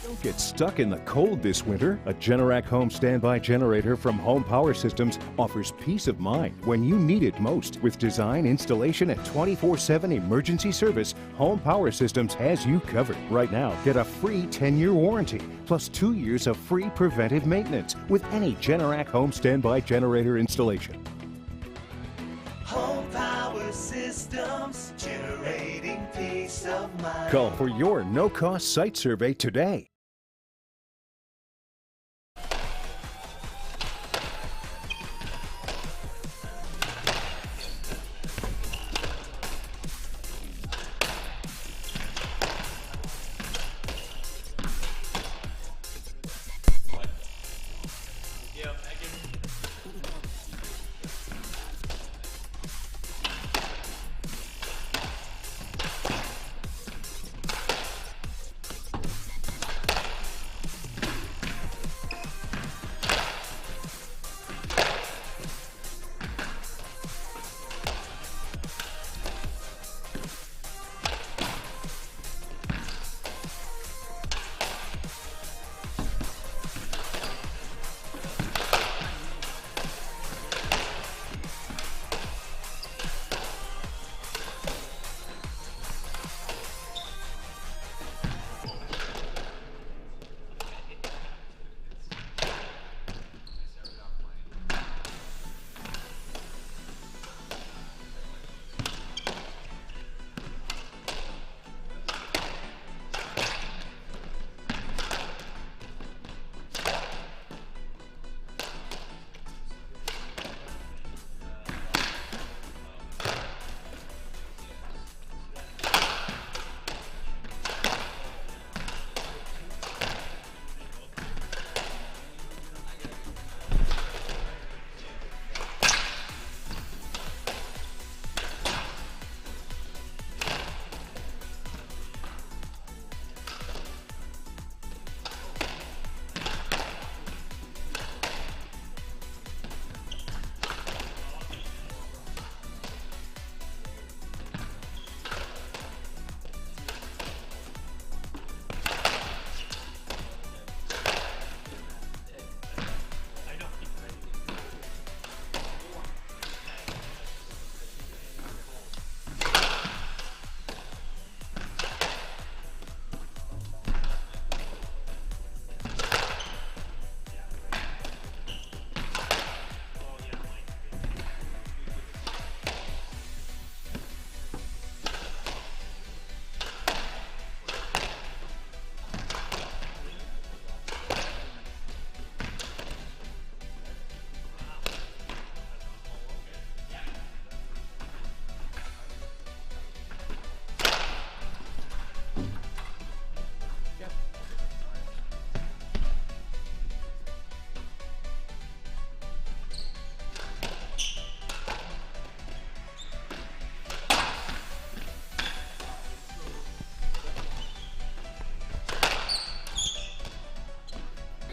Don't get stuck in the cold this winter. A Generac home standby generator from Home Power Systems offers peace of mind when you need it most. With design, installation, and 24/7 emergency service, Home Power Systems has you covered. Right now, get a free 10-year warranty, plus 2 years of free preventive maintenance with any Generac home standby generator installation. Home Power Systems, generating peace of mind. Call for your no-cost site survey today.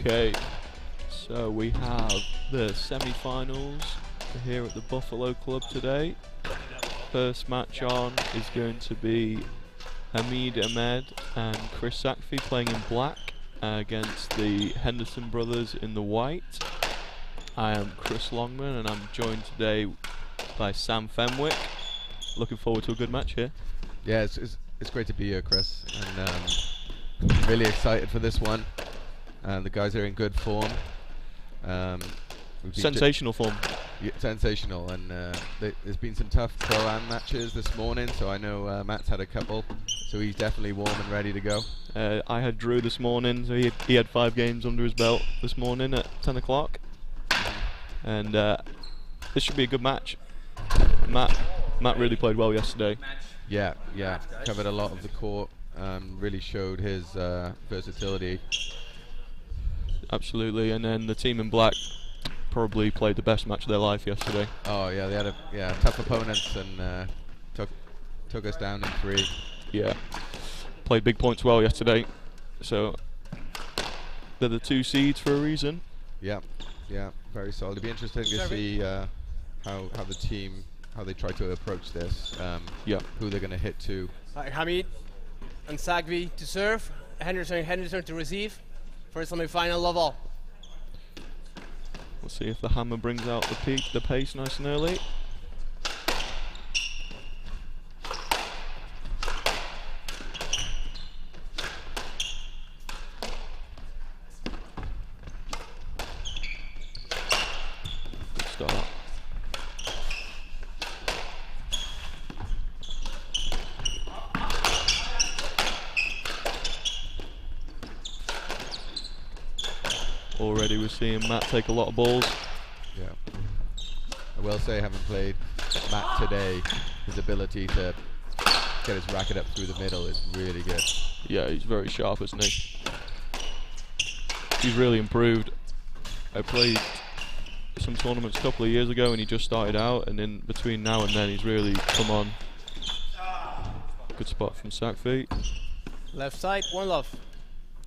Okay, so we have the semi-finals here at the Buffalo Club today. First match on is going to be Hamid Ahmed and Chris Sackfi playing in black against the Henderson brothers in the white. I am Chris Longman and I'm joined today by Sam Fenwick. Looking forward to a good match here. Yeah, it's great to be here, Chris, and really excited for this one. The guys are in good form. Sensational form. Yeah, sensational, and there's been some tough pro-am matches this morning, so I know Matt's had a couple, so he's definitely warm and ready to go. I had Drew this morning, so he had 5 games under his belt this morning at 10 o'clock. And this should be a good match. Matt really played well yesterday. Yeah, covered a lot of the court, really showed his versatility. Absolutely, and then the team in black probably played the best match of their life yesterday. Oh yeah, they had tough opponents and took us down in 3. Yeah, played big points well yesterday, so they're the 2 seeds for a reason. Yeah, very solid. It'll be interesting to see how the team, how they try to approach this. Who they're going to hit to. Hamid and Sagvi to serve. Henderson to receive for semi-final love all. We'll see if the hammer brings out the pace nice and early. Good start. Already we're seeing Matt take a lot of balls. Yeah. I will say, having played Matt today, his ability to get his racket up through the middle is really good. Yeah, he's very sharp, isn't he? He's really improved. I played some tournaments a couple of years ago and he just started out, and in between now and then he's really come on. Good spot from Sackfeet. Left side, 1 love.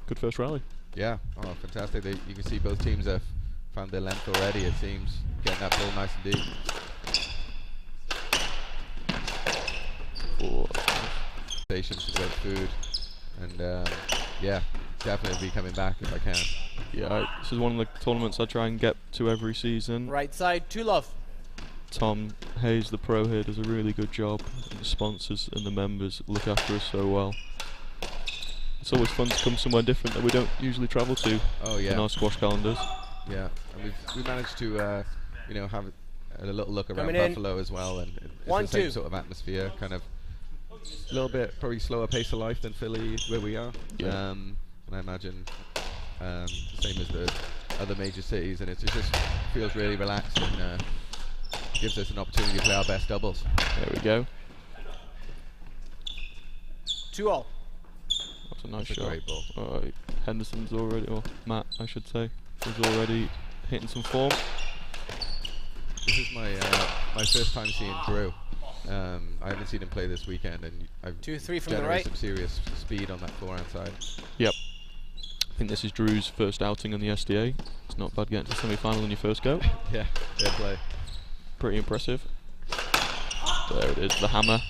Good first rally. Yeah, oh, fantastic. You can see both teams have found their length already, it seems. Getting that ball nice and deep. Oh, Stations for great food. And yeah, definitely be coming back if I can. yeah, this is one of the tournaments I try and get to every season. Right side, 2 love. Tom Hayes, the pro here, does a really good job. And the sponsors and the members look after us so well. It's always fun to come somewhere different that we don't usually travel to in our squash calendars. Yeah, and we managed to you know, have a little look around Coming in. Buffalo as well, and it's 1, the same 2. sort of atmosphere, kind of a little bit probably slower pace of life than Philly where we are. Yeah. And I imagine same as the other major cities, and it just feels really relaxed and gives us an opportunity to play our best doubles. There we go. 2 all. That's a nice That's a shot. great ball. Alright, Henderson's already, or Matt, I should say, is already hitting some form. This is my my first time seeing Drew. I haven't seen him play this weekend, and I've 2-3 from the generated right. some serious speed on that forehand side. Yep. I think this is Drew's first outing on the SDA. It's not bad getting to semi-final on your first go. Yeah, fair play. Pretty impressive. There it is, the hammer.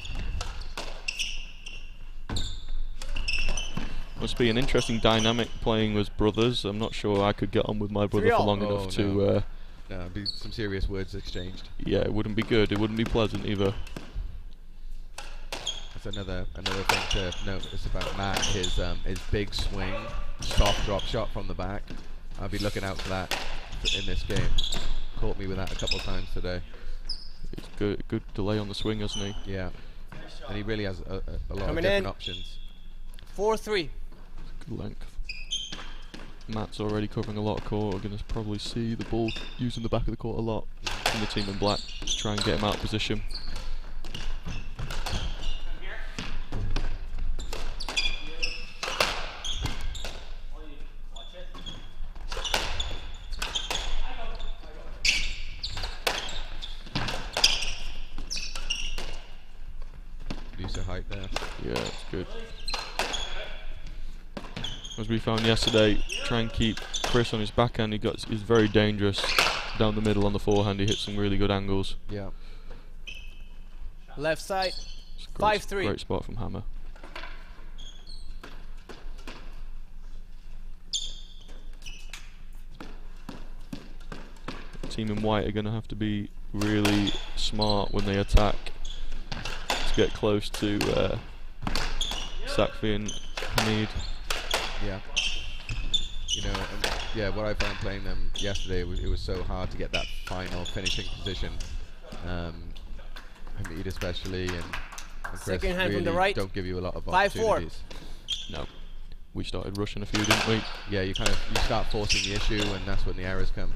Must be an interesting dynamic playing as brothers. I'm not sure I could get on with my brother for 3-all. long enough to... No, it'd be some serious words exchanged. yeah, it wouldn't be good. It wouldn't be pleasant either. That's another thing to notice about Matt. His big swing, soft drop shot from the back. I'll be looking out for that in this game. Caught me with that a couple of times today. It's good delay on the swing, hasn't he? Yeah, and he really has a lot Coming of different in. options. 4-3. Good length. Matt's already covering a lot of court. We're going to probably see the ball using the back of the court a lot from the team in black to try and get him out of position. Use of height there. Yeah, it's good. As we found yesterday, try and keep Chris on his backhand. He's very dangerous down the middle on the forehand. He hits some really good angles. Yeah. Left side, It's a great, 5-3. great spot from Hammer. Team in white are going to have to be really smart when they attack to get close to Sakfi and Hamid. Yeah. You know, and yeah, what I found playing them yesterday, it was so hard to get that final finishing position. Hamid especially, and Chris Second hand really from the right. don't give you a lot of 5-4. opportunities. No, we started rushing a few, didn't we? Yeah, you start forcing the issue, and that's when the errors come.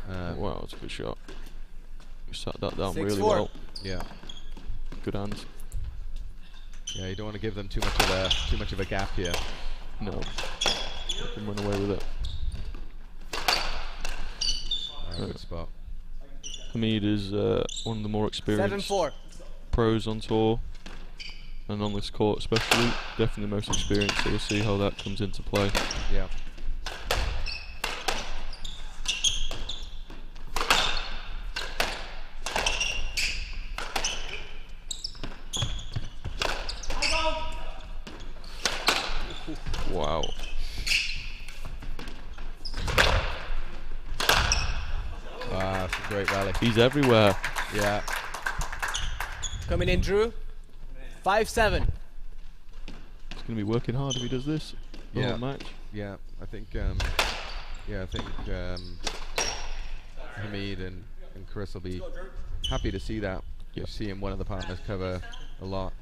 Wow, that's a good shot. We sat that down 6-4. really well. Yeah. Good hands. Yeah, you don't want to give them too much of a gap here. No, I can run away with it. Good spot. Hamid is one of the more experienced 7-4. pros on tour, and on this court especially, definitely the most experienced, so we'll see how that comes into play. Yeah. Wow. great rally. He's everywhere. Yeah. Coming in, Drew. 5-7. He's going to be working hard if he does this. Yeah. All match. Yeah, I think Hamid and Chris will be happy to see that. Yep. Seeing one of the partners cover a lot,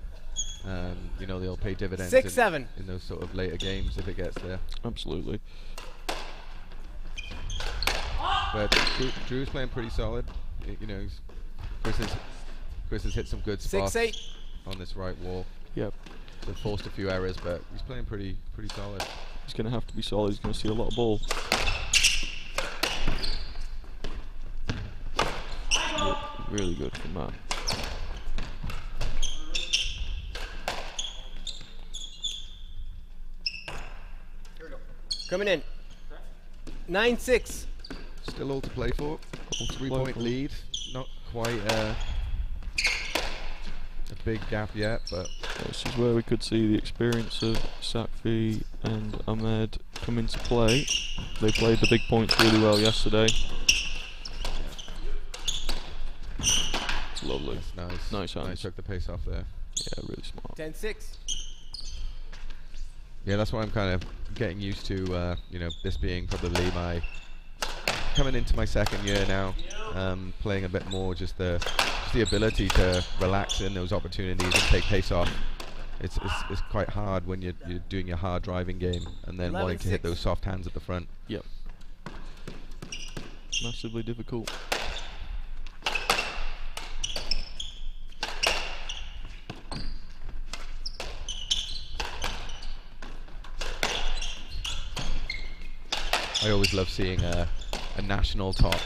you know, they'll pay dividends 6-7. in those sort of later games if it gets there. Absolutely. But Drew's playing pretty solid. You know, Chris has hit some good spots 6-8. on this right wall. Yep. So forced a few errors, but he's playing pretty solid. He's going to have to be solid. He's going to see a lot of ball. Really good from that. Coming in. 9-6. Still all to play for. All to play 3-point for. lead. Not quite a big gap yet, but This is where we could see the experience of Sakfi and Ahmed come into play. They played the big points really well yesterday. It's lovely. that's nice. Nice hands. Took the pace off there. Yeah, really smart. 10-6. Yeah, that's why I'm kind of getting used to, you know, this being probably my coming into my second year now, playing a bit more, just the ability to relax in those opportunities and take pace off. It's quite hard when you're doing your hard driving game and then wanting to hit 11-6. those soft hands at the front. Yep. Massively difficult. I always love seeing a national top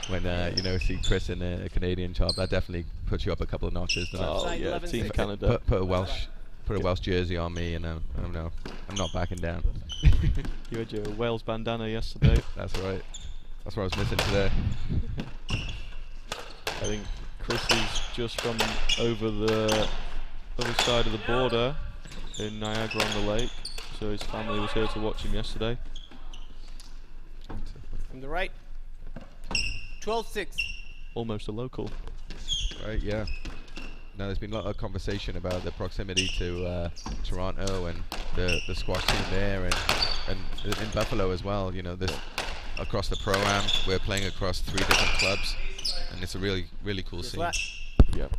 when you know, see Chris in a Canadian top. That definitely puts you up a couple of notches. doesn't it? Oh Side yeah, 11-6. Team Canada. Put a Welsh jersey on me, and I'm not backing down. You had your Wales bandana yesterday. That's right. That's what I was missing today. I think Chris is just from over the other side of the border in Niagara on the Lake, so his family was here to watch him yesterday. From the right. 12-6. Almost a local. Right, yeah. Now there's been a lot of conversation about the proximity to Toronto and the squash team there, and in Buffalo as well. You know, this across the pro-am, we're playing across 3 different clubs, and it's a really cool Just scene. left. Yep.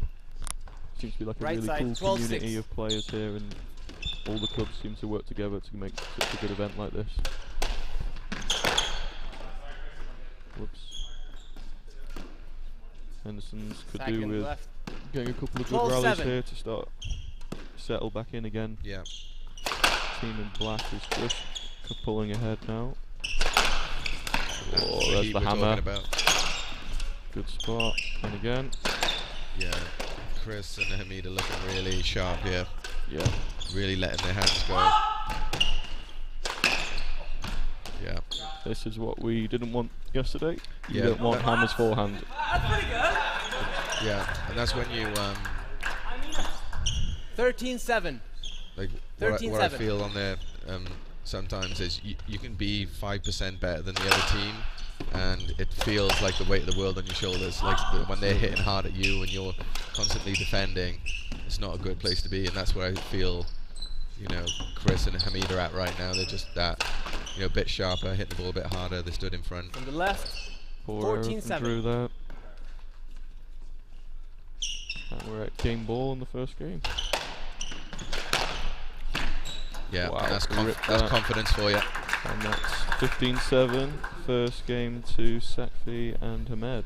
Seems to be like a Right really side, cool 12-6. community of players here, and all the clubs seem to work together to make such a good event like this. Whoops. Henderson's could do Second with left. getting a couple of good 12-7. rallies here to start settle back in again. Yeah. Team in black is just pulling ahead now. That's Oh, the there's heat the we're talking hammer. about. Good spot. And again. Yeah. Chris and Hamid are looking really sharp here. Yeah. Really letting their hands go. Yeah. This is what we didn't want yesterday. You Yeah, don't want that- Hammer's forehand. Yeah. And that's when you 13-7. like what I 13-7. feel on there sometimes is you can be 5% better than the other team, and it feels like the weight of the world on your shoulders. Like when they're hitting hard at you and you're constantly defending, it's not a good place to be. And that's where I feel, you know, Chris and Hamid are at right now. They're just that, you know, a bit sharper, hitting the ball a bit harder. They stood in front. From the left. Poor error from 14-7. Drew there. And we're at game ball in the first game. Yeah, Wow, and that's rip that. confidence for you. And that's 15-7. First game to Sakfi and Hamed.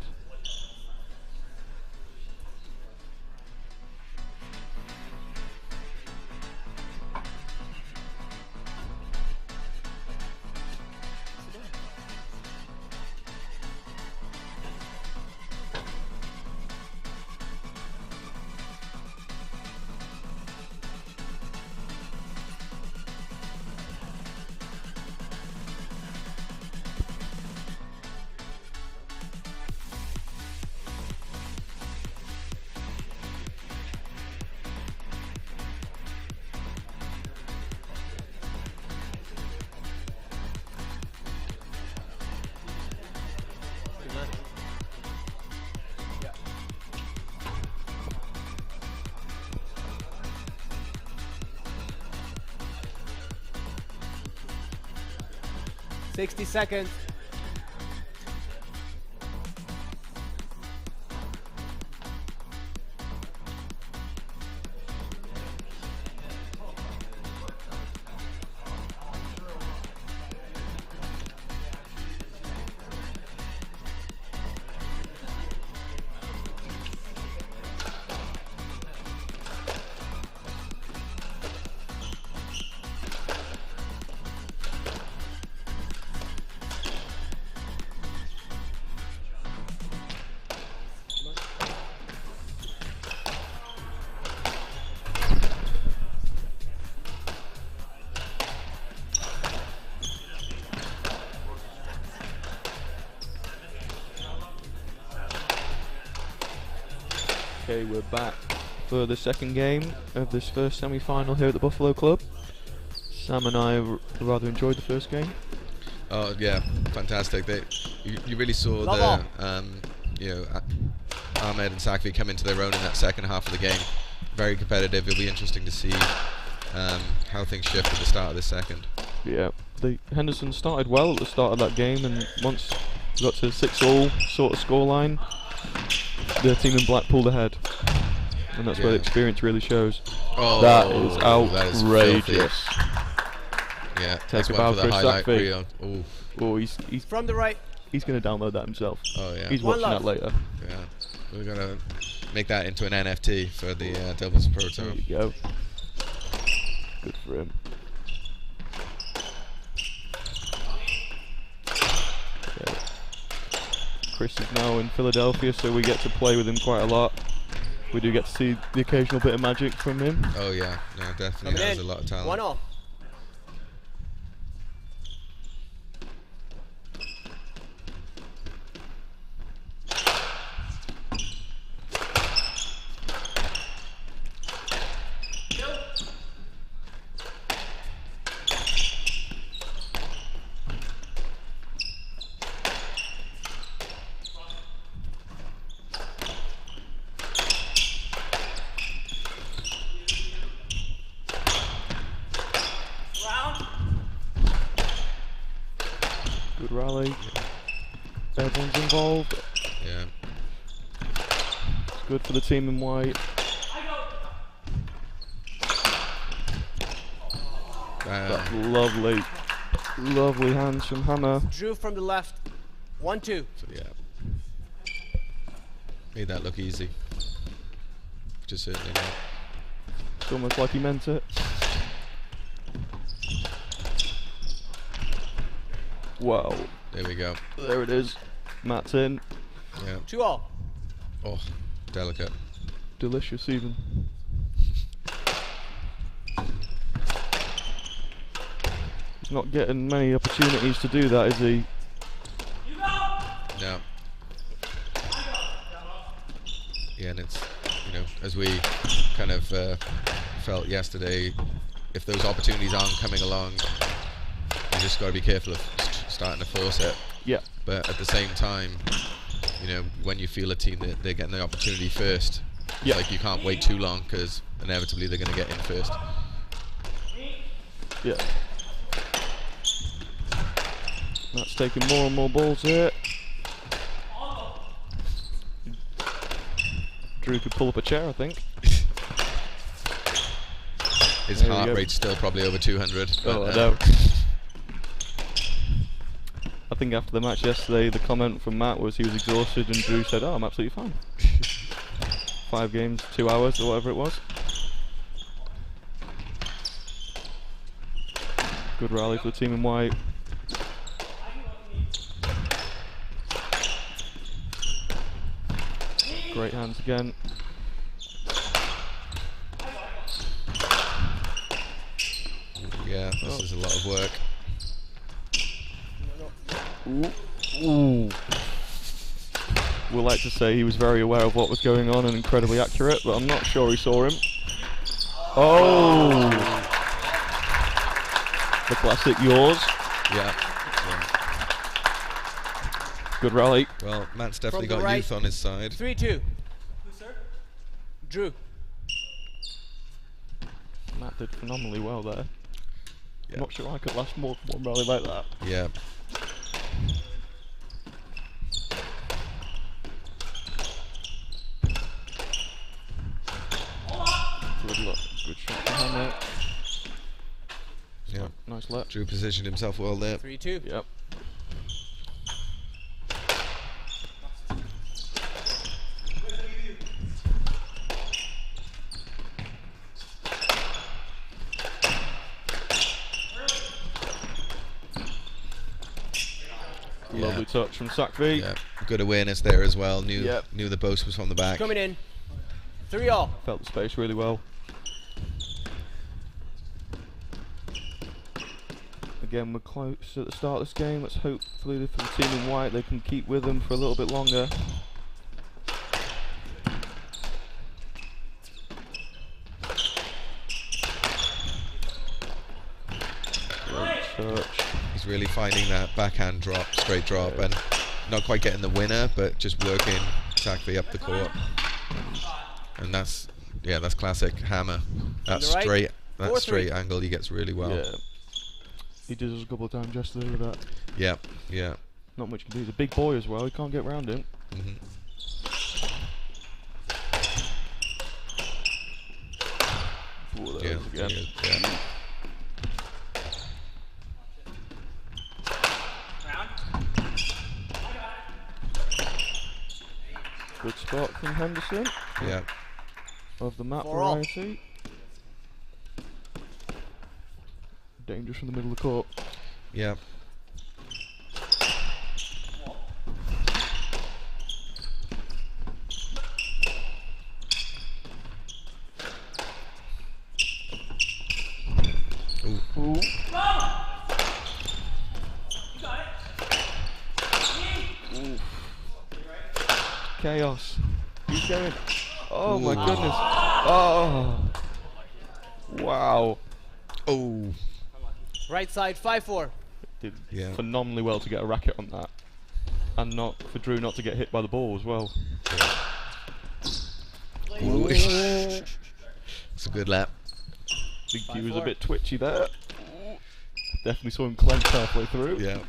60 seconds. Okay, we're back for the second game of this first semi-final here at the Buffalo Club. Sam and I rather enjoyed the first game. Oh yeah, fantastic. You really saw Love Ahmed and Sakvi come into their own in that second half of the game. Very competitive. It'll be interesting to see how things shift at the start of the second. Yeah, Henderson started well at the start of that game, and once we got to 6-all sort of scoreline, the team in black pulled ahead, and that's where the experience really shows. Oh, that is outrageous. That is yeah, Take that's a one bow for the for highlight Sakvi. reel. Ooh. Oh, he's From the right. he's going to download that himself. Oh yeah. He's One watching love. that later. Yeah, we're gonna make that into an NFT for the Devils Pro Tour. There you go. Good for him. Okay. Chris is now in Philadelphia, so we get to play with him quite a lot. We do get to see the occasional bit of magic from him. Oh yeah, no, definitely Coming has in. a lot of talent. 1-0. Good rally. Everyone's involved. Yeah. It's good for the team in white. That's lovely. Lovely hands from Hammer. Drew from the left. 1-2. Yeah. Made that look easy. Which is certainly not. It's almost like he meant it. Wow. There we go. There it is. Matt's in. Yeah. 2-0. Oh, delicate. Delicious even. He's not getting many opportunities to do that, is he? No. Yeah, and it's, as we kind of felt yesterday, if those opportunities aren't coming along, you just got to be careful of starting to force it. Yeah. But at the same time, when you feel a team that they're getting the opportunity first, Yeah. like you can't wait too long because inevitably they're going to get in first. Yeah. Matt's taking more and more balls here. Drew could pull up a chair, I think. His There we heart go. rate's still probably over 200. Oh, but, I know. I think after the match yesterday, the comment from Matt was he was exhausted, and Drew said, "Oh, I'm absolutely fine." 5 games, 2 hours, or whatever it was. Good rally for the team in white. Great hands again. Yeah, this is a lot of work. Ooh. We'd like to say he was very aware of what was going on and incredibly accurate, but I'm not sure he saw him. Oh! The classic yours. Yeah. Good rally. Well, Matt's definitely From the got right. youth on his side. 3-2. Drew. Matt did phenomenally well there. Yeah. I'm not sure I could last more than one rally like that. Yeah. Nice left. Drew positioned himself well there. 3-2. Yep. Lovely touch from Sakvi. Yeah, good awareness there as well. Knew Yep. knew the boast was from the back. Coming in. 3-all. Felt the space really well. Again, we're close at the start of this game. Let's hopefully for the team in white they can keep with them for a little bit longer. Great touch. He's really finding that backhand drop, straight drop, and not quite getting the winner, but just working exactly up the court. And that's classic Hammer. That the right. straight, that 4-3. straight angle he gets really well. Yeah. He did us a couple of times yesterday with that. Yeah, yeah. Not much he can do. He's a big boy as well. He can't get around him. Mhm. Ooh, there Yeah, it is again. yeah. Good spot from Henderson. Yeah. Of the map 4-all. variety. Dangerous from the middle of the court. Yeah. Ooh. Ooh. Ooh. Chaos. Keep going. Oh my Ooh. goodness. Oh. Wow. Oh. Right side, 5-4. Did Yeah. phenomenally well to get a racket on that. And not for Drew not to get hit by the ball as well. Ooh. It's a good lap. Think he was a 5-4. bit twitchy there. Definitely saw him clench halfway through. Yeah.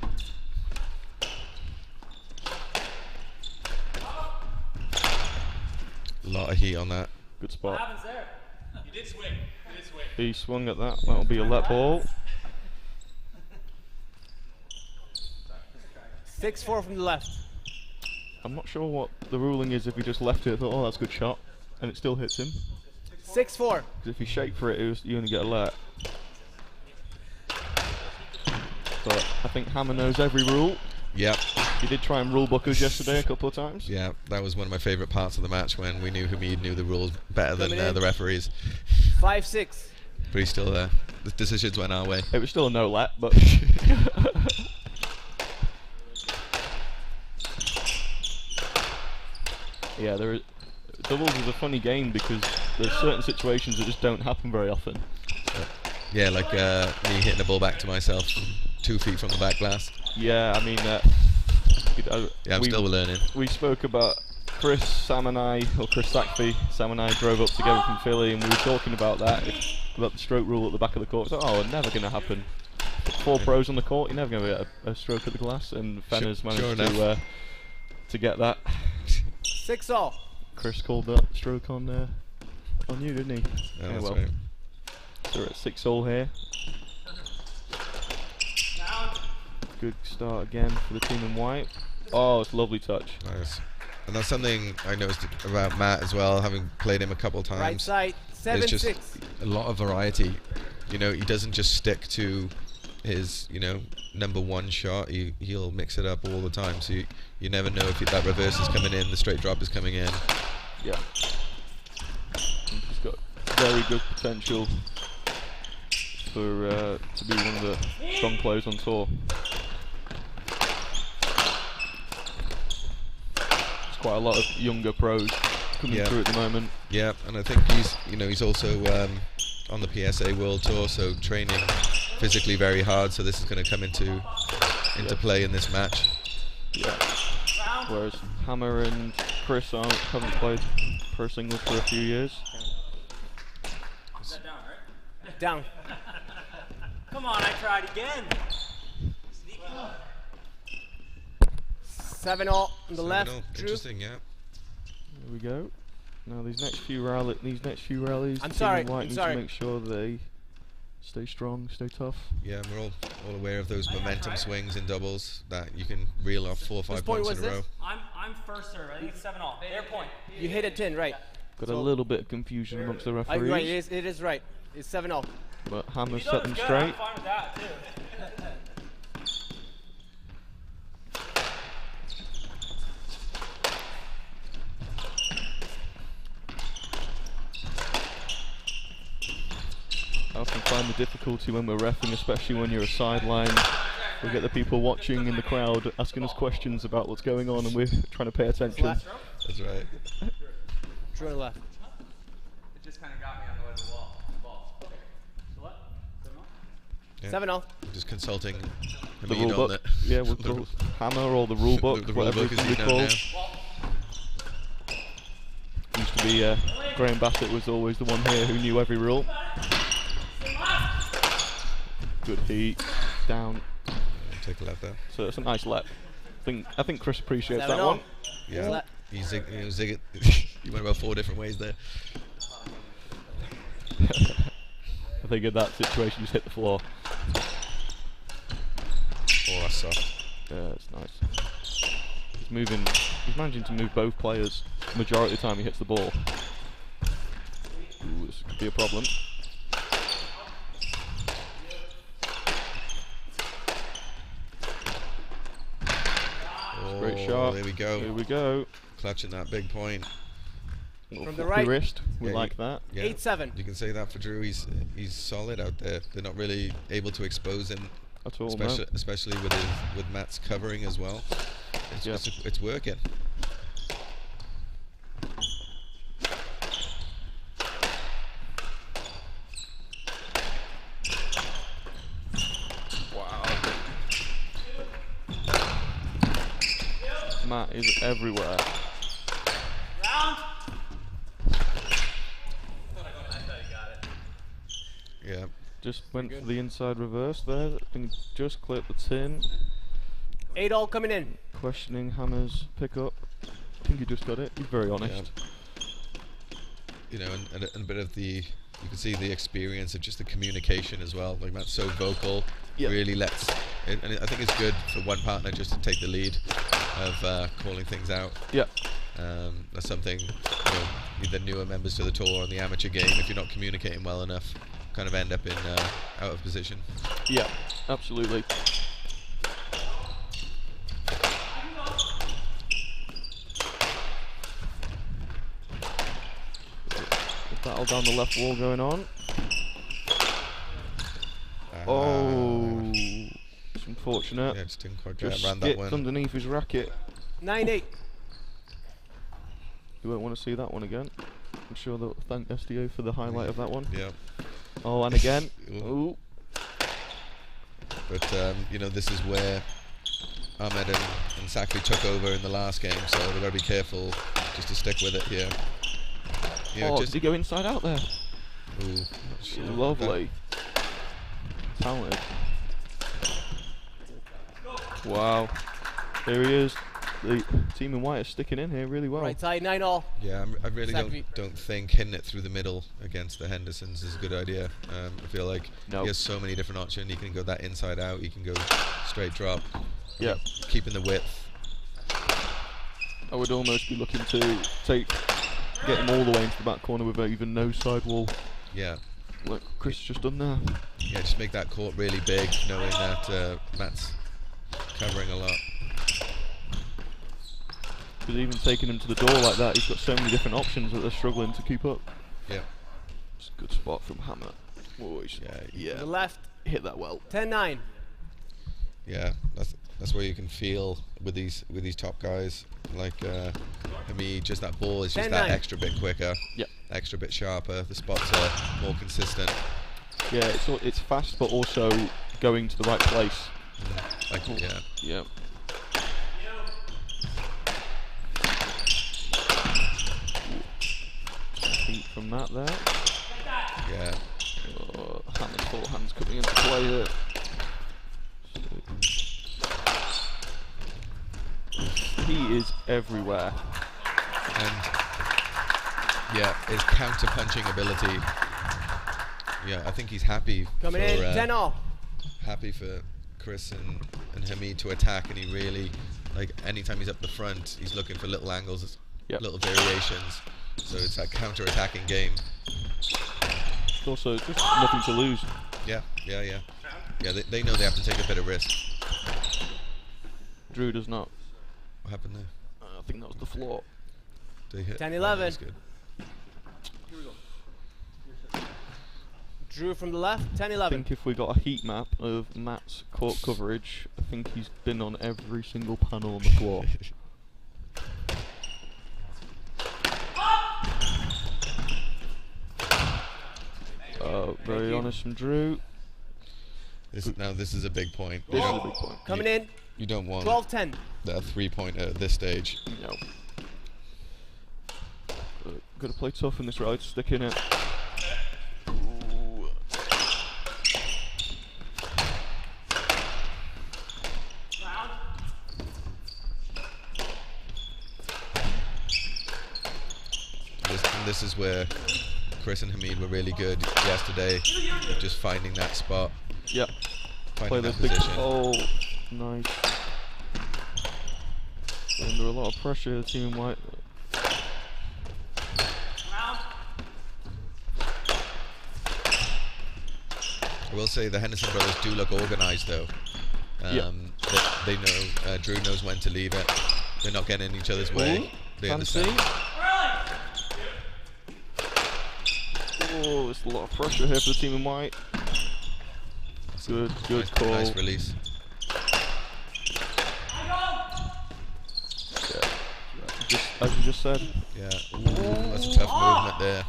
A lot of heat on that. Good spot. happens there? You did swing. You did swing. He swung at that. That'll be a let ball. 6-4 from the left. I'm not sure what the ruling is if he just left it. I thought, oh, that's a good shot. And it still hits him. 6-4. Because if you shake for it, you only get a let. But I think Hammer knows every rule. Yep. He did try and rule book us yesterday a couple of times. Yeah, that was one of my favourite parts of the match when we knew Hamid knew the rules better than Coming in. the referees. 5-6. But he's still there. The decisions went our way. It was still a no let, but yeah, doubles is a funny game because there's certain situations that just don't happen very often. Yeah, like me hitting the ball back to myself 2 feet from the back glass. Yeah, I mean, Yeah, I'm still learning. we spoke about Chris, Sam and I, or Chris Sackby, Sam and I drove up together from Philly and we were talking about that, about the stroke rule at the back of the court. It's like, oh, never going to happen. 4 pros on the court, you're never going to get a stroke at the glass, and Fenner's managed to get that. 6-all. Chris called that stroke on you, didn't he? Yeah, Oh, that's well. right. So we're at 6-all here. Good start again for the team in white. Oh, it's a lovely touch. Nice. And that's something I noticed about Matt as well, having played him a couple of times. Right side, There's just 7-6. a lot of variety. You know, he doesn't just stick to his, number one shot. He'll mix it up all the time. So you never know if that reverse is coming in, the straight drop is coming in. Yeah. And he's got very good potential for to be one of the strong players on tour. There's quite a lot of younger pros coming through at the moment. Yeah, and I think he's also on the PSA World Tour, so training physically very hard. So this is going to come into play in this match. Yeah. Whereas Hammer and Chris haven't played pro singles for a few years. Down. Come on, I tried again. 7-all on the left. Drew. Interesting, yeah. Here we go. Now these next few rallies, I'm Team sorry, White I'm need sorry. to make sure they Stay strong, stay tough. Yeah, we're all aware of those momentum swings in doubles that you can reel off 4 or 5 point points in was a row. this? I'm first serve. I think it's 7-all. Their point. You hit a 10, right? Got a little bit of confusion amongst the referees. Right, it is right. It's 7-0. But Hammer's You set thought it them was good. straight. I'm fine with that too. I often find the difficulty when we're reffing, especially when you're a sideline. We get the people watching in the crowd asking us questions about what's going on, and we're trying to pay attention. Left. That's right. True and left. It just kind of got me on the way to the wall. Ball. Okay. So what? 7-all? Yeah. 7-0. Just consulting The Hamid rule on book. it. Yeah, we'll call Hammer or the rule book, The rule whatever book it's is going to be known called. now. Used to be Graham Bassett was always the one here who knew every rule. Good heat, down. Take a left there. So it's a nice lap. I think Chris appreciates that 7-0. one. Yeah. He zig it. He went about 4 different ways there. I think in that situation, just hit the floor. Oh, that's soft. Yeah, it's nice. He's moving. He's managing to move both players. Majority of the time, he hits the ball. Ooh, this could be a problem. Great shot. There we go. Here we go. Clutching that big point. From the Floppy right. wrist. We Yeah, like that. Yeah. 8-7. You can say that for Drew. He's solid out there. They're not really able to expose him, At all, especially with Matt's covering as well. It's working. Matt is everywhere. Round. Yeah. Just went for the inside reverse there. I think just clipped the tin. 8-all coming in. Questioning Hammer's pickup. I think he just got it. He's very honest. You know, and a bit of the, you can see the experience of just the communication as well. Like Matt's so vocal, Yep. really lets, and I think it's good for one partner just to take the lead of calling things out. Yeah. That's something, you know, the newer members to the tour and the amateur game, if you're not communicating well enough, kind of end up in out of position. Yeah, absolutely. Battle down the left wall going on. Oh, it's unfortunate. Yeah, just didn't quite Just get around that skipped one. underneath his racket. 9-8. You won't want to see that one again. I'm sure they'll thank SDO for the highlight of that one. Yeah. Oh, and again. Ooh. Ooh. But you know, this is where Ahmed and Sakri took over in the last game, so we've got to be careful just to stick with it here. You know, Oh, just did he go inside out there? ooh, not sure. Lovely. Talented. Wow. Here he is. The team in white is sticking in here really well. Right side, 9-all. Yeah, I really Sakri. don't think hitting it through the middle against the Hendersons is a good idea. I feel like No. he has so many different options. He can go that inside out. He can go straight drop. Yeah. Keeping the width. I would almost be looking to get him all the way into the back corner with even no sidewall. Yeah. Look, Chris has just done there. Yeah, just make that court really big, knowing that Matt's covering a lot. Because even taking him to the door like that, he's got so many different options that they're struggling to keep up. Yeah. It's a good spot from Hammer. Oh, Yeah. To the left, hit that well. 10-9. Yeah, that's where you can feel with these top guys. Like for me, just that ball is just that 10-9. extra bit quicker, Yep. extra bit sharper. The spots are more consistent. Yeah, it's fast, but also going to the right place. Like, yeah. Yeah. Heat from that there. Yeah. Oh, Hammer's forehand's coming into play here. He is everywhere. And yeah, his counter punching ability. Yeah, I think he's happy Coming for, in, 10 all. happy for Chris and Hamid to attack, and he really, like, anytime he's up the front, he's looking for little angles, little variations. So it's that counter-attacking game. Also, just nothing to lose. Yeah. Yeah, they know they have to take a bit of risk. Drew does not. What happened there? I think that was the floor. They hit. 10-11. Oh, that's good. Drew from the left, I 10-11. think if we got a heat map of Matt's court coverage, I think he's been on every single panel on the floor. Very honest from Drew. This is a big point. This is a big point. Coming in, You don't want 12-10. that 3-pointer at this stage. No. Got to play tough in this ride, stick in it. Ooh. This is where Chris and Hamid were really good yesterday, just finding that spot. Yep. Play Finding the that big. position. Oh, nice. Under a lot of pressure, team white. I will say the Henderson brothers do look organised though. They know, Drew knows when to leave it. They're not getting in each other's way. They Fancy. understand. Oh, there's a lot of pressure here for the team in white. Good Nice, call. nice release. Yeah. Just as you just said. Yeah, ooh, that's a tough movement there.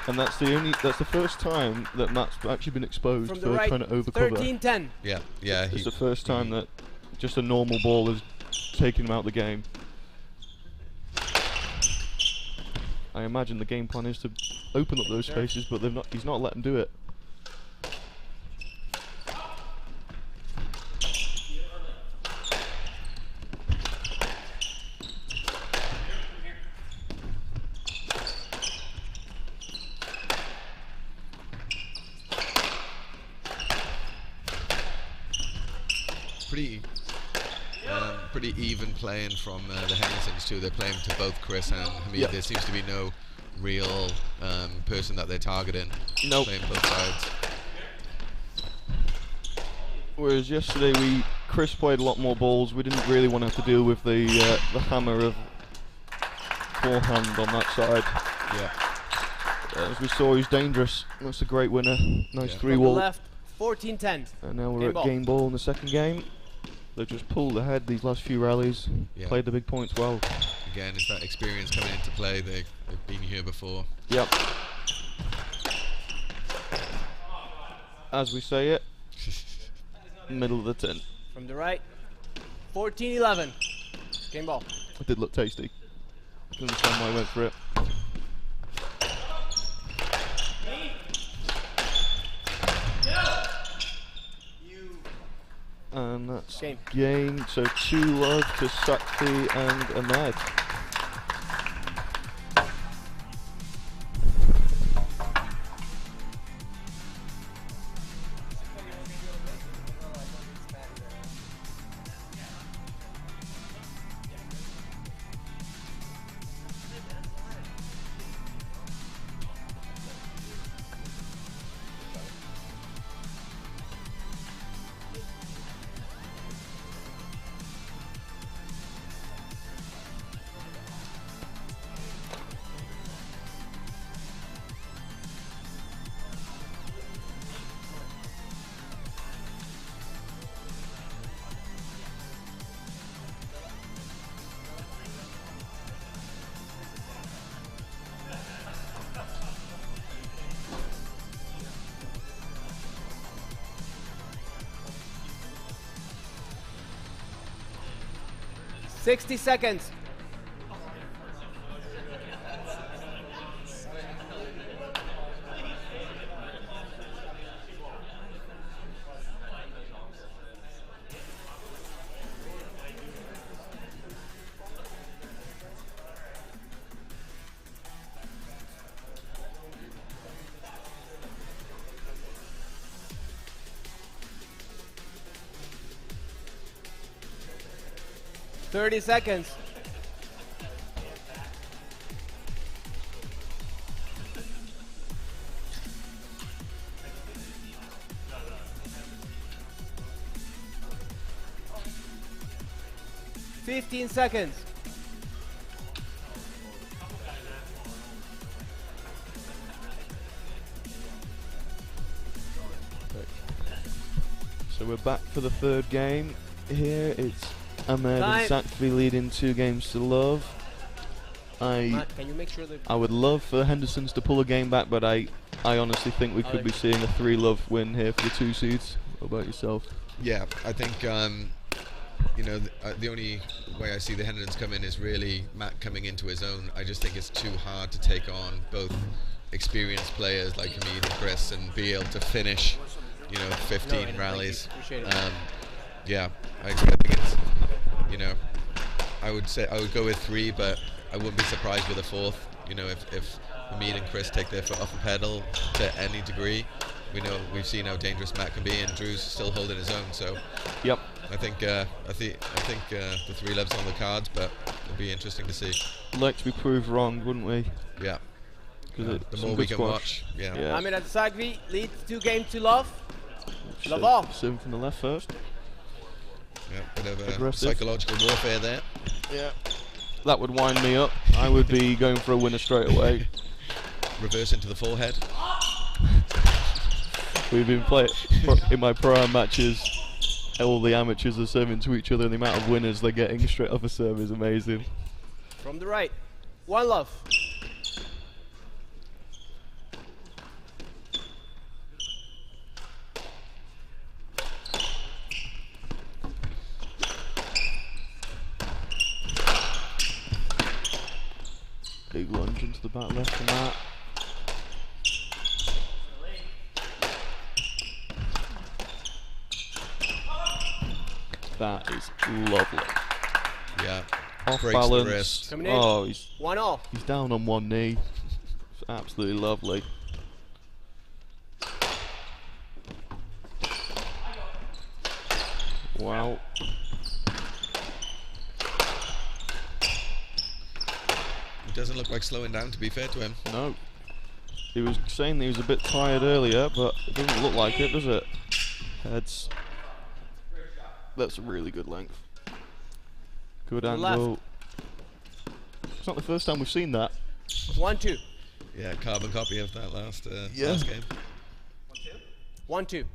And that's the first time that Matt's actually been exposed From for the right, trying to overcover. 13-10. Yeah. It's the first time that just a normal ball has taken him out of the game. I imagine the game plan is to open up those spaces, but he's not letting do it. Pretty even playing from the Hendersons too. They're playing to both Chris and Hamid. Yep. There seems to be no real person that they're targeting. Nope. Playing both sides. Whereas yesterday Chris played a lot more balls. We didn't really want to have to deal with the hammer of forehand on that side. Yeah. As we saw, he's dangerous. That's a great winner. Nice Yeah. 3-wall. Left, 14-10. And now we're Game at ball. game ball in the second game. They've just pulled ahead these last few rallies. Yeah. Played the big points well. Again, it's that experience coming into play. They've been here before. Yep. As we say it, middle of the 10. From the right, 14-11. Game ball. It did look tasty. I can understand why I went for it. And that's game. So 2 love to Sakti and Ahmed. $60 seconds. 30 seconds. Fifteen seconds. So we're back for the third game. Here it's Ahmed Time. and Sackville leading 2-0. Matt, can you make sure that I would love for the Hendersons to pull a game back, but I honestly think we could be seeing a 3-love win here for the 2 seeds. What about yourself? Yeah, I think you know, the only way I see the Hendersons come in is really Matt coming into his own. I just think it's too hard to take on both experienced players like Hamid and Chris and be able to finish, you know, 15 rallies. Appreciate it. Yeah, I think it's, you know, I would say I would go with 3, but I wouldn't be surprised with a 4th. You know, if Hamid and Chris take their foot off the pedal to any degree. We've seen how dangerous Matt can be, and Drew's still holding his own. So, Yep. I think the 3 loves on the cards, but it'll be interesting to see. Like to be proved wrong, wouldn't we? Yeah. 'Cause it's The some more good we can squash. watch. Yeah. Yeah. Ahmed Sackville leads 2-0. Love all. Serving from the left first. Yeah. Bit of Aggressive. psychological warfare there. Yeah. That would wind me up. I would be going for a winner straight away. Reverse into the forehead. We've been playing in my pro-am matches. All the amateurs are serving to each other, and the amount of winners they're getting straight off a serve is amazing. From the right. 1-love. Big lunge into the back left from that. That is lovely. Yeah. Off Breaks the balance. wrist. Coming in. Oh, he's 1-0. down on one knee. It's absolutely lovely. Wow. It doesn't look like slowing down, to be fair to him. No. He was saying he was a bit tired earlier, but it doesn't look like it, does it? Heads. That's a really good length. Good the angle. left. It's not the first time we've seen that. 1-2. Yeah, carbon copy of that last Yeah. last game. 1-2.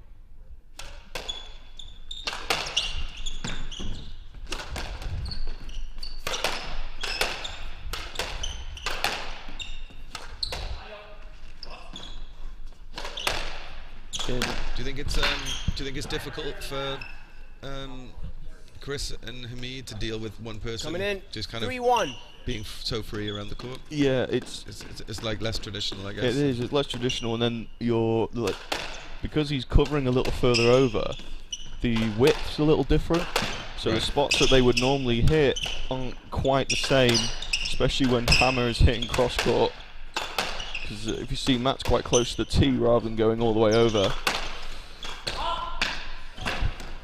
In. Do you think it's difficult for Chris and Hamid to deal with one person Coming in. just kind of 3-1. being so free around the court? Yeah, it's It's like less traditional, I guess. it is. It's less traditional, and then you're like, because he's covering a little further over, the width's a little different. So the Right. spots that they would normally hit aren't quite the same, especially when Hammer is hitting cross court. Because if you see, Matt's quite close to the tee rather than going all the way over.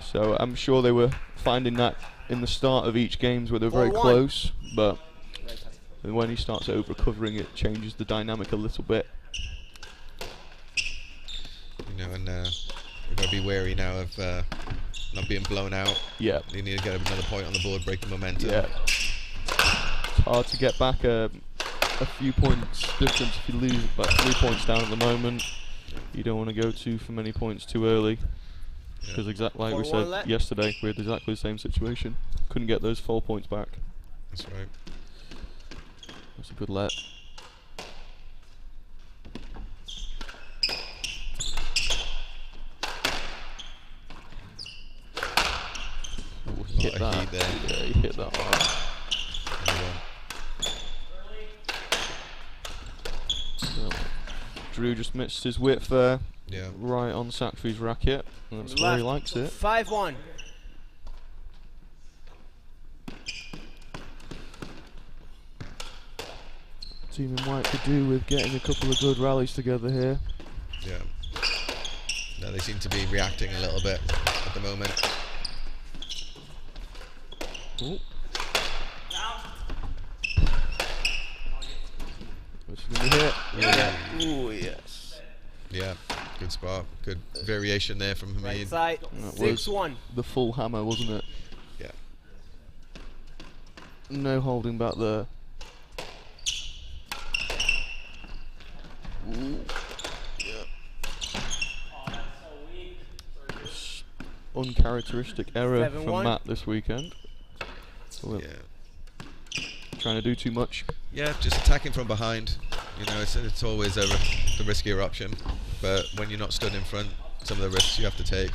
So I'm sure they were finding that in the start of each games where they're very 4-1. close, but when he starts over covering, it changes the dynamic a little bit. You know, and we've got to be wary now of not being blown out. Yeah. You need to get another point on the board, break the momentum. Yeah. It's hard to get back a few points difference if you lose about 3 points down at the moment. You don't want to go for many points too early. Because exactly like we 4-1 said left. yesterday, we had exactly the same situation. Couldn't get those 4 points back. That's right. That's a good let. Ooh, he hit What a that. heat there. Yeah, he hit that hard. So, Drew just missed his width there, Yeah. right on Sackville's racket. And that's where he likes it. 5-1. Team in white could do with getting a couple of good rallies together here. Yeah. No, they seem to be reacting a little bit at the moment. Ooh. spot. Good variation there from Right Hamid. side. That was 6-1. the full hammer, wasn't it? Yeah. No holding back there. Ooh. Uncharacteristic error from 7-1. Matt this weekend. Well, Yeah. trying to do too much. Yeah, just attacking from behind. You know, it's always the riskier option. But when you're not stood in front, some of the risks you have to take.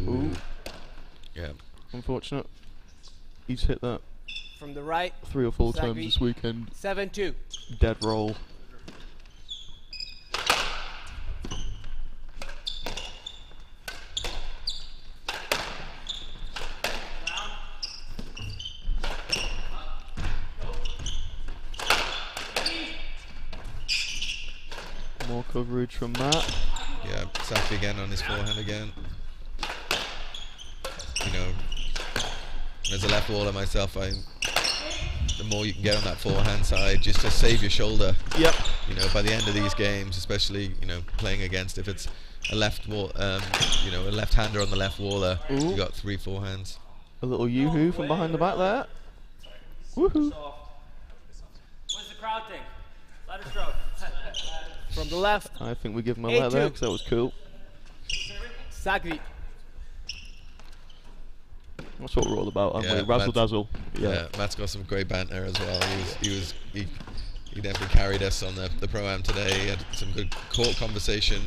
Ooh. Yeah. Unfortunate. He's hit that From the right. 3 or 4 times Zachary. this weekend. 7-2. Dead roll. More coverage from Matt. Yeah, Safi again on his forehand again. You know, as a left waller myself, the more you can get on that forehand side, just to save your shoulder. Yep. You know, by the end of these games, especially, you know, playing against, if it's a you know, a left-hander on the left waller, Ooh. you got 3 forehands. A little yoo-hoo from behind the back there. Woohoo. What's the crowd think? Let it stroke. From the left. I think we give him a let there 8-2. because that was cool. Zachary. That's what we're all about, aren't Yeah, we? Razzle Matt's- dazzle. Yeah, Matt's got some great banter as well. He definitely carried us on the pro-am today. He had some good court conversation.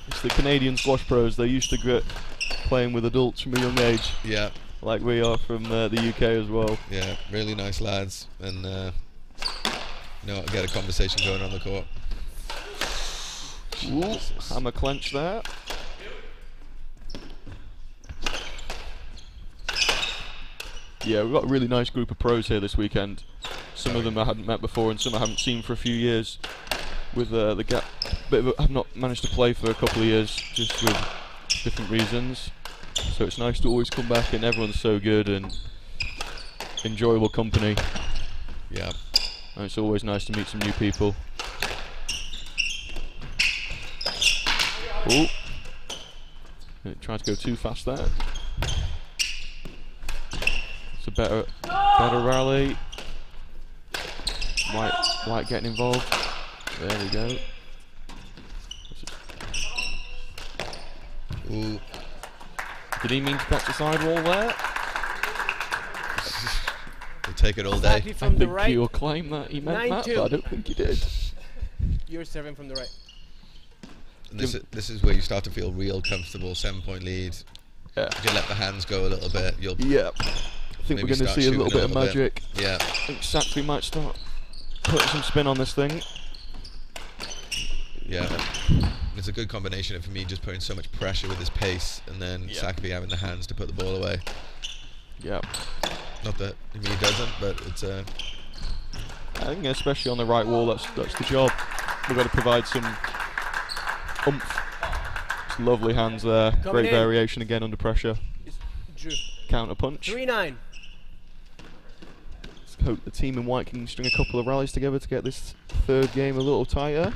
It's the Canadian squash pros. They're used to playing with adults from a young age, Yeah, like we are from the UK as well. yeah, really nice lads, and you know, get a conversation going on the court. Ooh, hammer clench there. Yeah, we've got a really nice group of pros here this weekend. Some of them I hadn't met before, and some I haven't seen for a few years. With the gap, I've not managed to play for a couple of years, just with different reasons. So it's nice to always come back, and everyone's so good and enjoyable company. Yeah, And it's always nice to meet some new people. Ooh. Tried to go too fast there. It's a better rally. White getting involved. There we go. ooh, Did he mean to catch the sidewall there? we'll take it all day. Zachary I from the think right. he'll claim that he meant that, 9-2. but I don't think he did. You're serving from the right. And this is where you start to feel real comfortable. 7-point lead. Yeah. If you let the hands go a little bit, you'll Yeah. I think maybe we're going to start see a little shooting bit of magic. Yeah, I think Saxby might start putting some spin on this thing. yeah. It's a good combination for me, just putting so much pressure with his pace, and then Yeah. Sakby having the hands to put the ball away. Yeah. Not that he doesn't, but it's I think especially on the right wall, that's the job. We've got to provide some oomph. It's lovely hands there. Coming Great in. variation again under pressure. It's Drew. Counter punch. 3-9. Let's hope the team in white can string a couple of rallies together to get this third game a little tighter.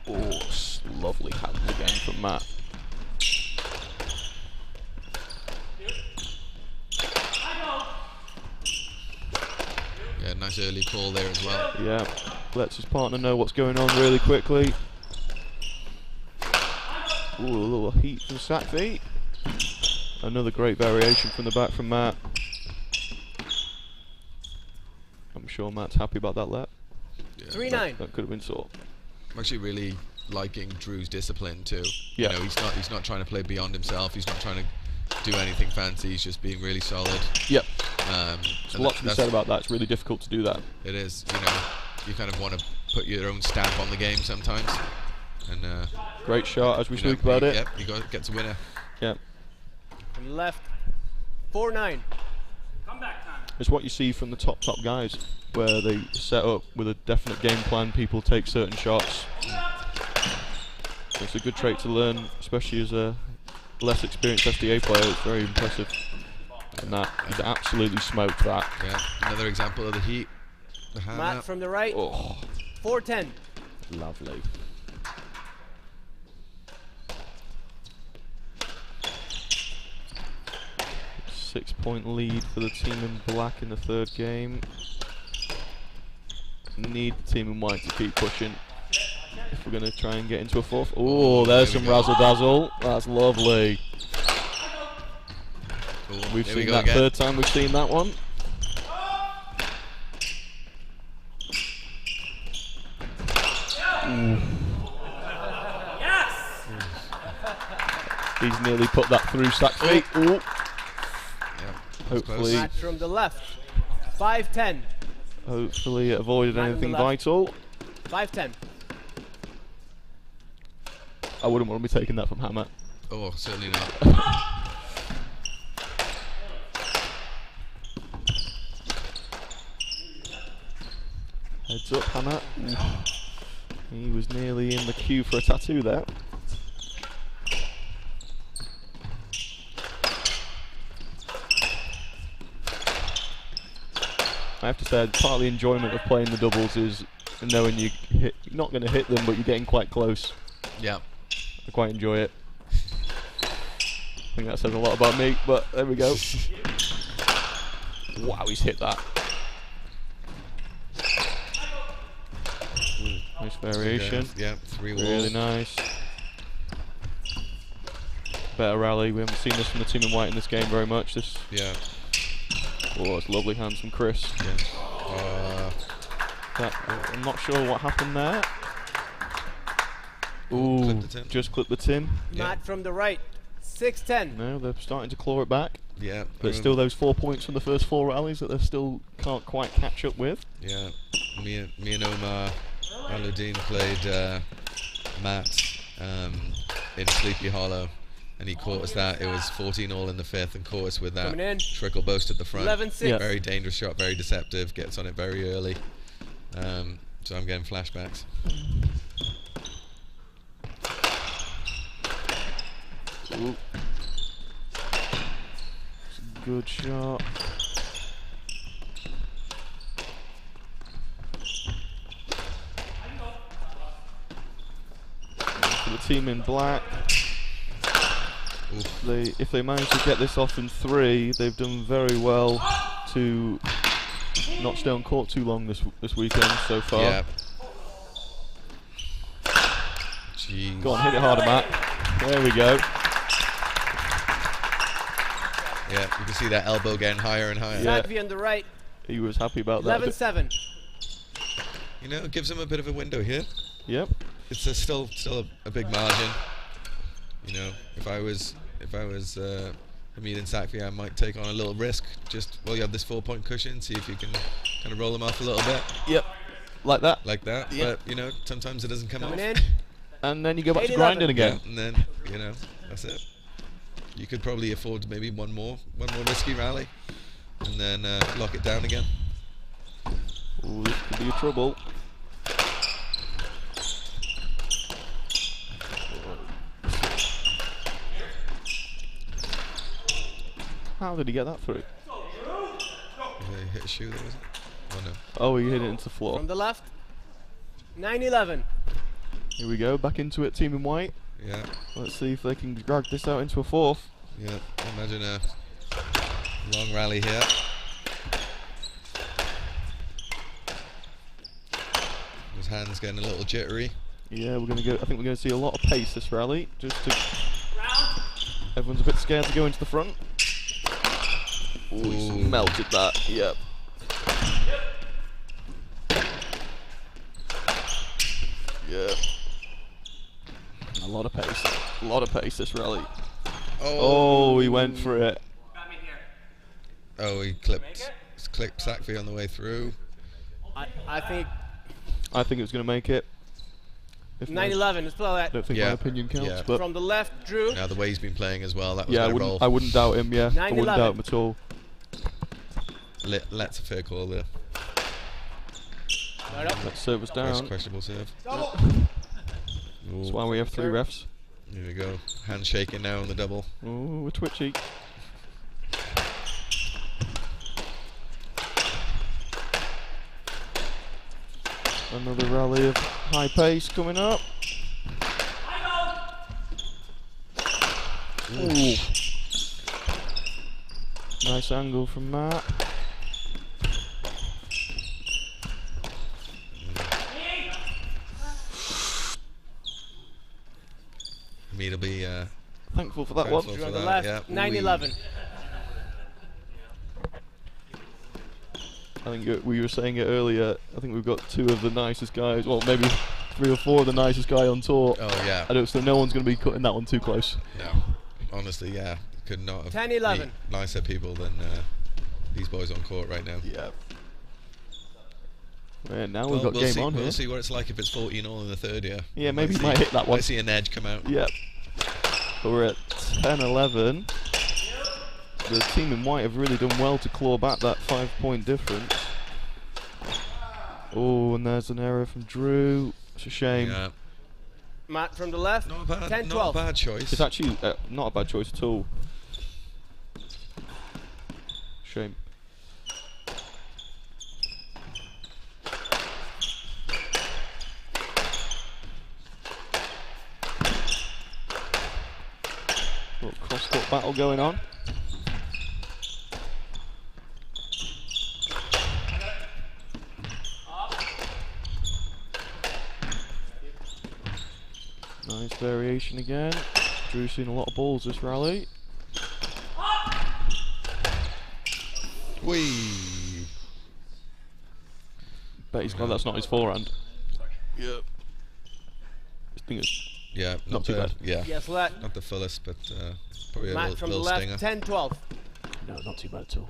Oh, lovely hands again from Matt. yeah, nice early call there as well. Yeah, lets his partner know what's going on really quickly. Ooh, a little heat from Sackby. Another great variation from the back from Matt. I'm sure Matt's happy about that let. Yeah. 3-9. That could have been sort. I'm actually really liking Drew's discipline too. Yeah. You know, he's not trying to play beyond himself. He's not trying to do anything fancy. He's just being really solid. Yep. And There's a lot to be said about that. It's really difficult to do that. It is. You know, you kind of want to put your own stamp on the game sometimes. And Great shot as we you know, speak about it. Yep, you get to winner. Yep. From the left. 4-9. Comeback time. It's what you see from the top guys, where they set up with a definite game plan. People take certain shots. It's a good trait to learn, especially as a less experienced SDA player. It's very impressive. And that, he's absolutely smoked that. Yeah, another example of the heat. The hammer. Matt from the right. Oh, 4-10. lovely. Six-point lead for the team in black in the third game. Need the team in white to keep pushing if we're going to try and get into a fourth. Oh, there's some razzle-dazzle. That's lovely. Cool. We've Here we seen go that again. third time we've seen that one. He's nearly put that through stack feet. Ooh. Yeah, Hopefully, Matt from the left. 5-10. hopefully it avoided Right on anything the left. vital. 5-10. I wouldn't want to be taking that from Hammer. Oh, certainly not. Heads up, Hammer. He was nearly in the queue for a tattoo there. I have to say, part of the enjoyment of playing the doubles is knowing you're not going to hit them, but you're getting quite close. Yeah. I quite enjoy it. I think that says a lot about me, but there we go. Wow, he's hit that. Nice variation. Yeah, 3 wall. Really nice. Better rally. We haven't seen this from the team in white in this game very much. This. Yeah. Oh, it's lovely hands from Chris. Yeah. I'm not sure what happened there. Ooh, Clip the tin. just clip the tin. Yeah. Matt from the right. 6-10. No, they're starting to claw it back. Yeah. But still those 4 points from the first 4 rallies that they still can't quite catch up with. Yeah. Me and Omar Aludin played Matt in Sleepy Hollow, and he caught us that. It was 14 all in the fifth, and caught us with that Coming in. trickle boast at the front. 11-6. Yeah. Very dangerous shot, very deceptive. Gets on it very early. So I'm getting flashbacks. Ooh. It's a good shot. For the team in black, Oof. if they manage to get this off in 3, they've done very well to not stay on court too long this weekend so far. Yeah. Jeez. Go on, hit it harder, Matt. There we go. Yeah, you can see that elbow getting higher and higher. Yeah. Sakvi on the right. He was happy about that. 11-7. You know, it gives him a bit of a window here. Yep. It's still a big margin. You know, if I was Hamid and Sakvi, I might take on a little risk. Just you have this 4-point cushion, see if you can kind of roll them off a little bit, Yep. Like that. like that. Yep. But you know, sometimes it doesn't come Coming off. in. And then you go back to 8-11. grinding again. Yeah, and then you know, that's it. You could probably afford maybe one more risky rally, and then lock it down again. Ooh, this could be a trouble. How did he get that through? He hit a shoe there, was it? Oh no. Oh, he hit it into the floor. From the left. 9-11. Here we go, back into it, team in white. Yeah, Let's see if they can drag this out into a fourth. yeah. Imagine a long rally here. His hands getting a little jittery. Yeah, we're gonna go. I think we're gonna see a lot of pace this rally. Just to. Everyone's a bit scared to go into the front. Ooh, he's Ooh. melted that. Yep. Yeah. A lot of pace. A lot of pace this rally. Oh, he went for it. Got me here. Oh, he clipped Sakvi on the way through. I think I think it was gonna make it. If my- 9-11. Let's play I that. don't think Yeah. my opinion counts, Yeah. but From the left, Drew. Now the way he's been playing as well, that was yeah, their role. I wouldn't doubt him. Yeah, I wouldn't 9-11. doubt him at all. Let's a fair call there. Right up. That serve was down. Questionable serve. That's Ooh. why we have 3 refs. Here we go. Handshaking now on the double. Oh, we're twitchy. Another rally of high pace coming up. Ooh. Nice angle from Matt. Me to be Thankful for that one. thankful Drew for on the that, left, yeah. 9-11. I think we were saying it earlier. I think we've got 2 of the nicest guys. Well, maybe 3 or 4 of the nicest guy on tour. Oh yeah. I don't. So no one's going to be cutting that one too close. No. Honestly, yeah. Could not have 10-11. meet nicer people than these boys on court right now. Yeah. Yeah, now we've Well, got we'll game see, on we'll here. see what it's like if it's 14-all in the third year. Yeah, maybe he might hit that one. I see an edge come out. Yep. But we're at 10-11. The team in white have really done well to claw back that 5-point difference. Oh, and there's an error from Drew. It's a shame. Yeah. Matt from the left, Not a bad, 10-12. not a bad choice. It's actually not a bad choice at all. Shame. Little cross-court battle going on. Nice variation again. Drew's seen a lot of balls this rally. Whee! Bet he's glad that's not his forehand. Yep. I think it's Yeah, not too bad. Yeah, Yes, let. not the fullest, but probably a Matt little, from the little left, stinger. 10-12. no, not too bad at all.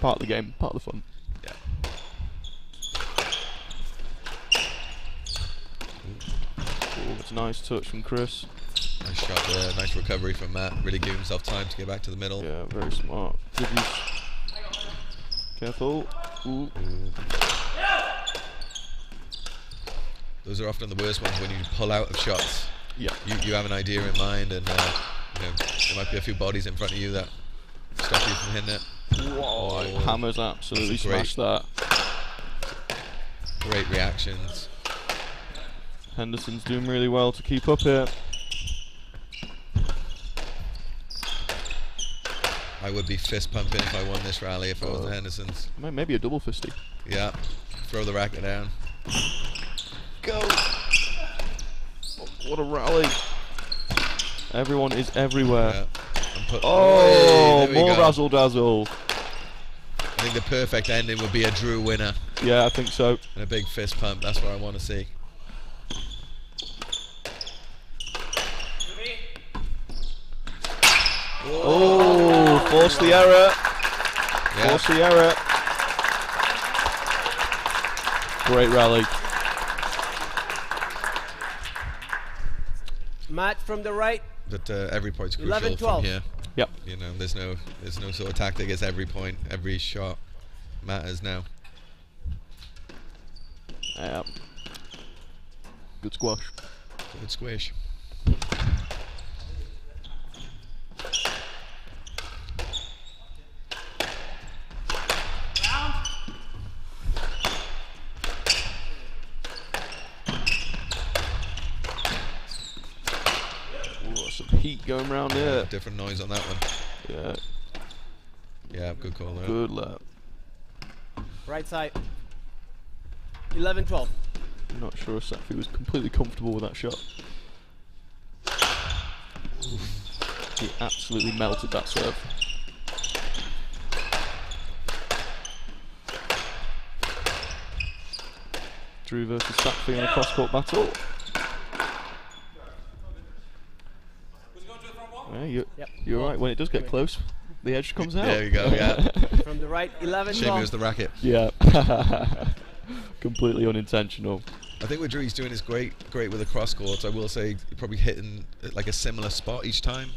Part of the game, part of the fun. Yeah. Oh, it's a nice touch from Chris. Nice shot there, nice recovery from Matt. Really gave himself time to get back to the middle. Yeah, very smart. Good use. Careful. Ooh. Those are often the worst ones when you pull out of shots. Yeah. You have an idea in mind, and there might be a few bodies in front of you that stop you from hitting it. Whoa. Hammers absolutely That's a great- smashed that. Great reactions. Henderson's doing really well to keep up here. I would be fist pumping if I won this rally if I was the Hendersons. Maybe a double fisty. Yeah. Throw the racket down. Go! What a rally. Everyone is everywhere. Yeah. And Oh, Hey, there we more go. razzle dazzle. I think the perfect ending would be a Drew winner Yeah, I think so. and a big fist pump. That's what I want to see. Oh, force the error. Yeah. Force the error. Great rally. Matt from the right, But every point's crucial 11-12. from here. Yep. You know, there's no sort of tactic. It's every point, every shot matters now. Good squash. Good squish. Ooh, some heat going around here. Different noise on that one. Yeah, Yeah, good call there. good lap. right side, 11-12. I'm not sure if Safi was completely comfortable with that shot. He absolutely melted that serve. Drew versus Safi in a cross-court battle. Yeah, you're right. When it does get close, the edge comes out. There you go, yeah. From the right, 11-12. Shame it was the racket. Yeah. Completely unintentional. I think what Drew's doing is great with the cross courts. I will say probably hitting like a similar spot each time.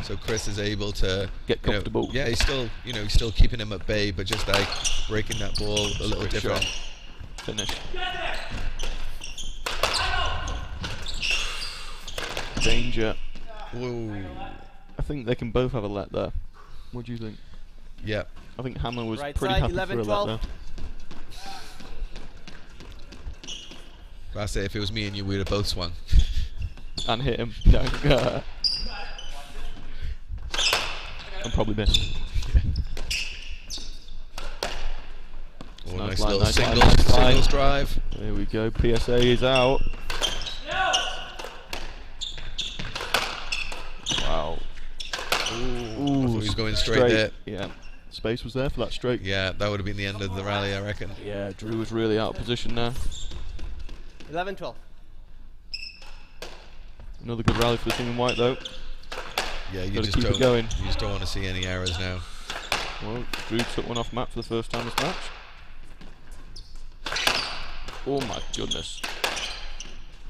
So Chris is able to Get comfortable. Yeah, he's still keeping him at bay, but just like breaking that ball a little Great different. shot. Finish. danger. Whoa. I think they can both have a let there. What do you think? Yeah. I think Hammer was Right pretty side, happy 11, for a 12. let there. I say if it was me and you, we'd have both swung. And hit him. No. And probably missed. Oh, Nice nice line, little nice line, singles, nice line. singles drive. There we go. PSA is out. Wow. Ooh, I thought he was going straight there. Yeah. Space was there for that straight. Yeah, that would have been the end of the rally, I reckon. Yeah, Drew was really out of position there. 11, 12. Another good rally for the team in white though. Yeah, you Gotta just keep it don't. going. You just don't want to see any errors now. Well, Drew took one off Matt for the first time this match. Oh my goodness.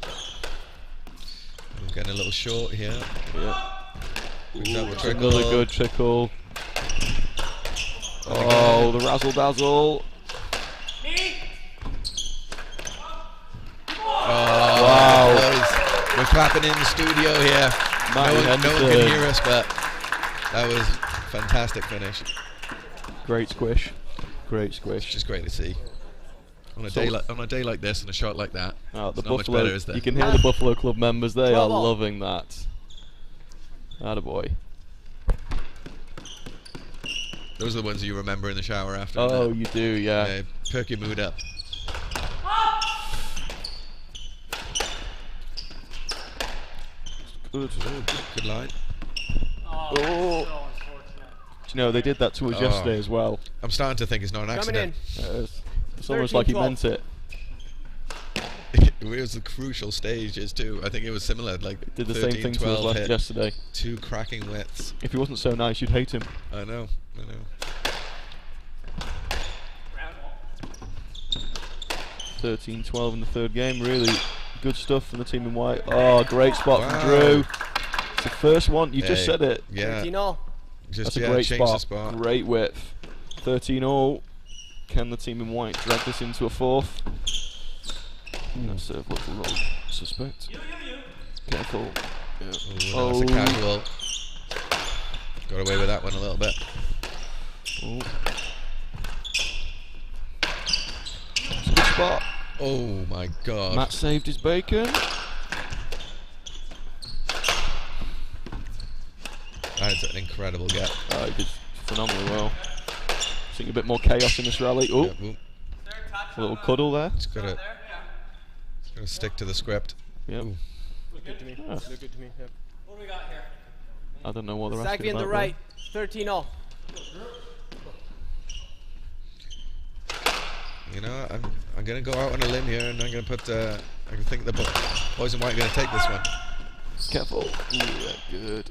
I'm getting a little short here. Yeah. Double trickle. Another good trickle. Oh, the razzle dazzle. Oh, Wow. boys. We're clapping in the studio here. No one can hear us, but that was fantastic finish. Great squish. Great squish. Just great to see. On a day like this and a shot like that, The it's not much Buffalo, better, is there? you can hear the Buffalo Club members, they are 12 all. loving that. Attaboy. Those are the ones you remember in the shower after. Oh, innit? you do, yeah. Yeah, perk your mood up. Good. Oh, good line. Oh. Do you know, they did that to us Oh. yesterday as well. I'm starting to think it's not an Coming in. accident. It's almost like he 13-12. meant it. It was the crucial stages too. I think it was similar. Like Did the 13, same thing to 12 us hit, yesterday. 2 cracking widths. If he wasn't so nice, you'd hate him. I know. 13-12 in the third game. Really good stuff from the team in white. Oh, great spot Wow. from Drew. It's the first one. You just Hey, said it. Yeah. 13 all. Just That's a yeah, great change the spot. spot. Great width. 13-all. Can the team in white drag this into a fourth? That serve looks a little suspect. Careful. Yeah. Ooh, that's a casual. Got away with that one a little bit. Oh. It's a good spot. Oh my god. Matt saved his bacon. That's an incredible get. He did phenomenally well. Seeing a bit more chaos in this rally. Oh, Yeah, ooh, a little cuddle there. it's gotta stick to the script. Yep. Ooh. Look good to me. Yeah. Look good to me. Yep. What do we got here? I don't know what they're Zagby asking on about the there. right. 13 all. You know, I'm gonna go out on a limb here, and I'm gonna put. I think the boys in white are gonna take this one. Careful. Ooh, yeah, good.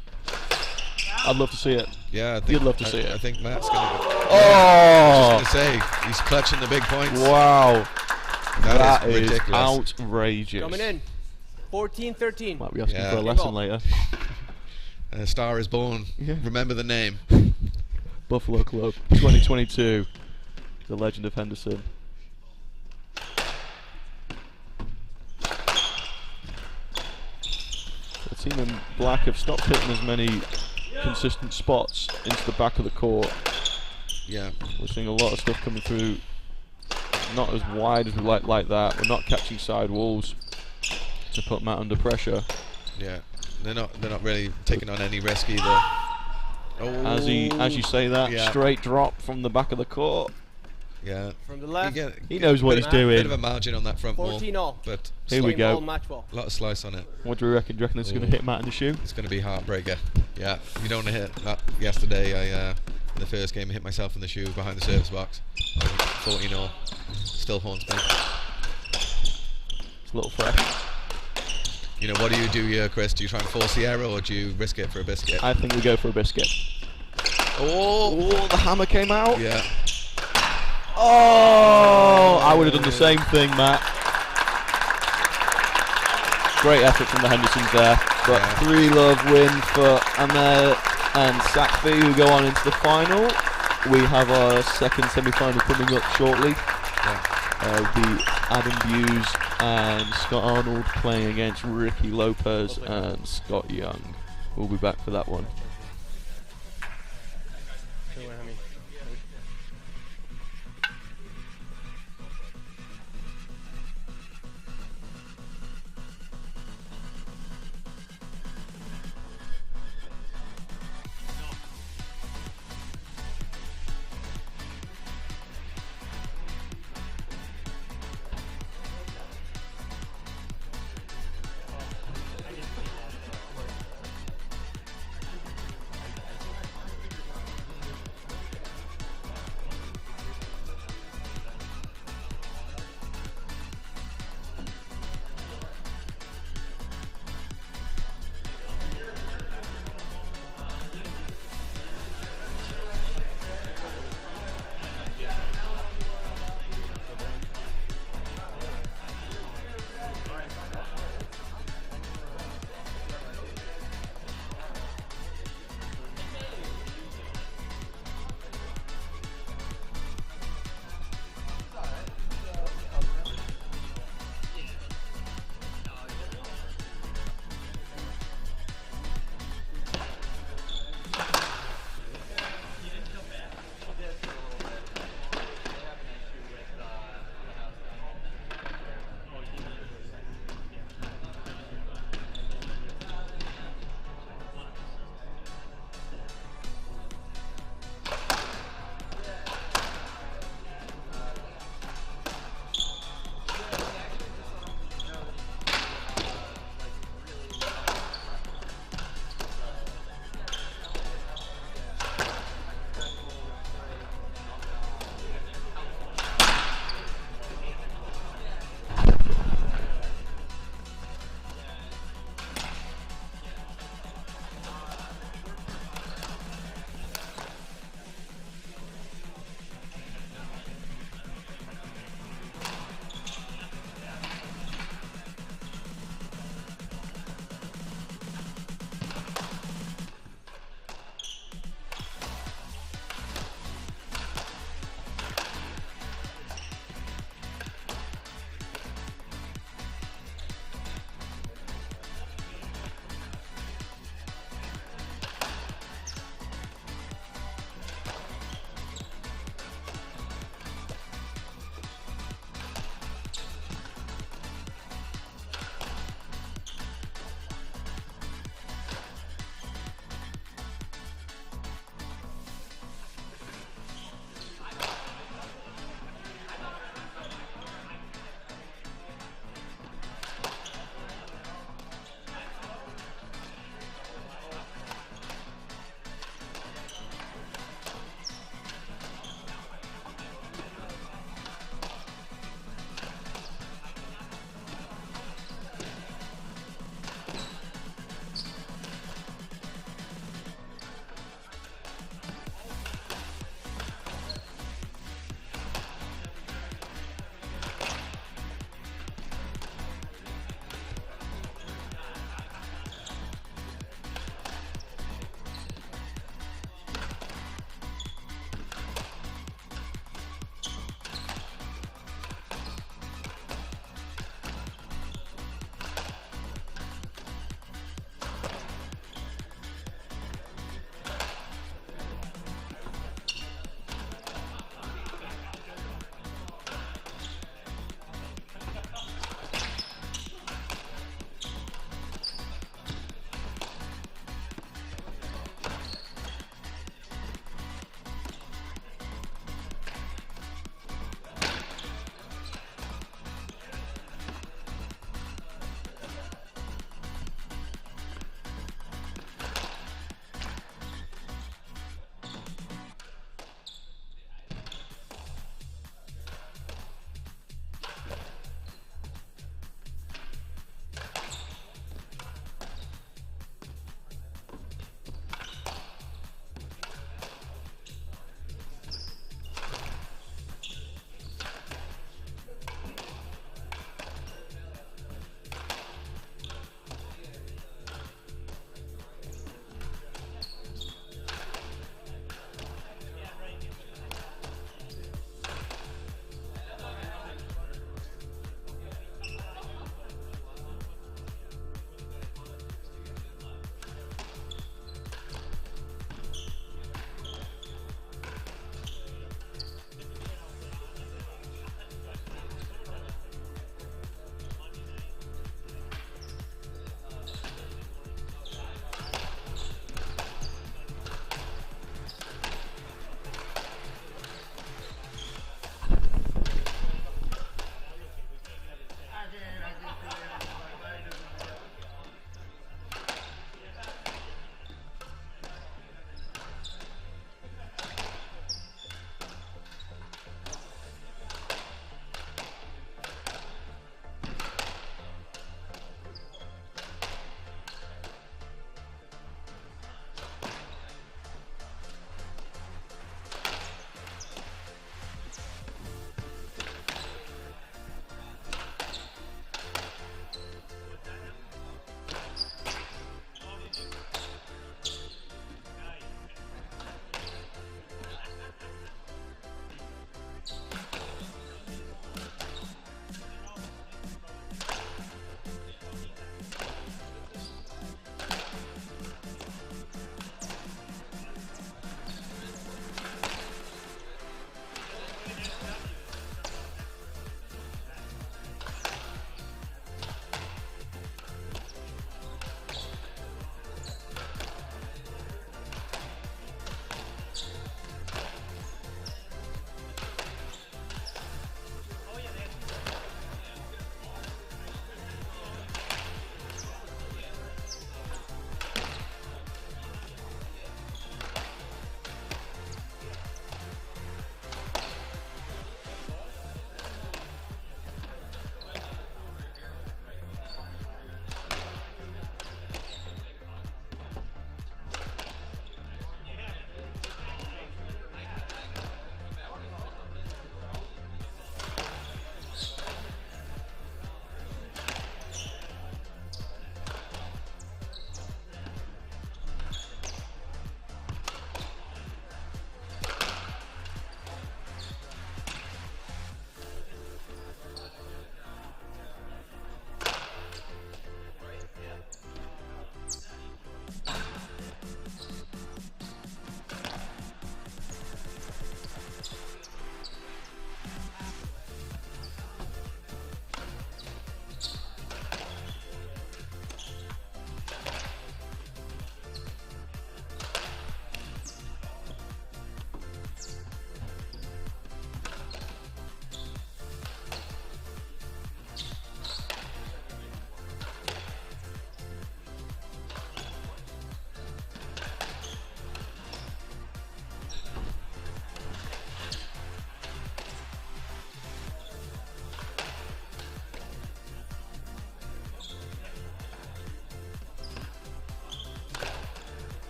I'd love to see it. Yeah, I think, You'd love to see it. I think Matt's gonna. Oh! I was just gonna say he's clutching the big points. Wow. That That is is ridiculous. outrageous. Coming in. 14-13. Might be asking Yeah. for a Big lesson ball. later. A star is born. Yeah. Remember the name. Buffalo Club 2022. The legend of Henderson. The team in black have stopped hitting as many consistent spots into the back of the court. Yeah. We're seeing a lot of stuff coming through, not as wide as we like that. We're not catching side walls to put Matt under pressure. Yeah. They're not really taking on any risk either. Oh. As you say that, Yeah. straight drop from the back of the court. Yeah. From the left. He knows what he's Bit of a doing. margin on that front wall, 14 all. but Here we Same go. all match ball. a lot of slice on it. What do we reckon? Do you reckon it's going to Ooh. hit Matt in the shoe? It's going to be a heartbreaker. Yeah. You don't want to hit that. Yesterday, I in the first game, I hit myself in the shoe behind the service box. 14-all. Still haunts me. It's a little fresh. You know, what do you do here, Chris? Do you try and force the error, or do you risk it for a biscuit? I think we go for a biscuit. Oh. The hammer came out. Yeah. Oh, I would have done the same thing, Matt. Great effort from the Hendersons there. But Yeah. 3-love win for Ahmed and Sakfi, who go on into the final. We have our second semi-final coming up shortly. Yeah. The Adam Hughes and Scott Arnold playing against Ricky Lopez and Scott Young. We'll be back for that one.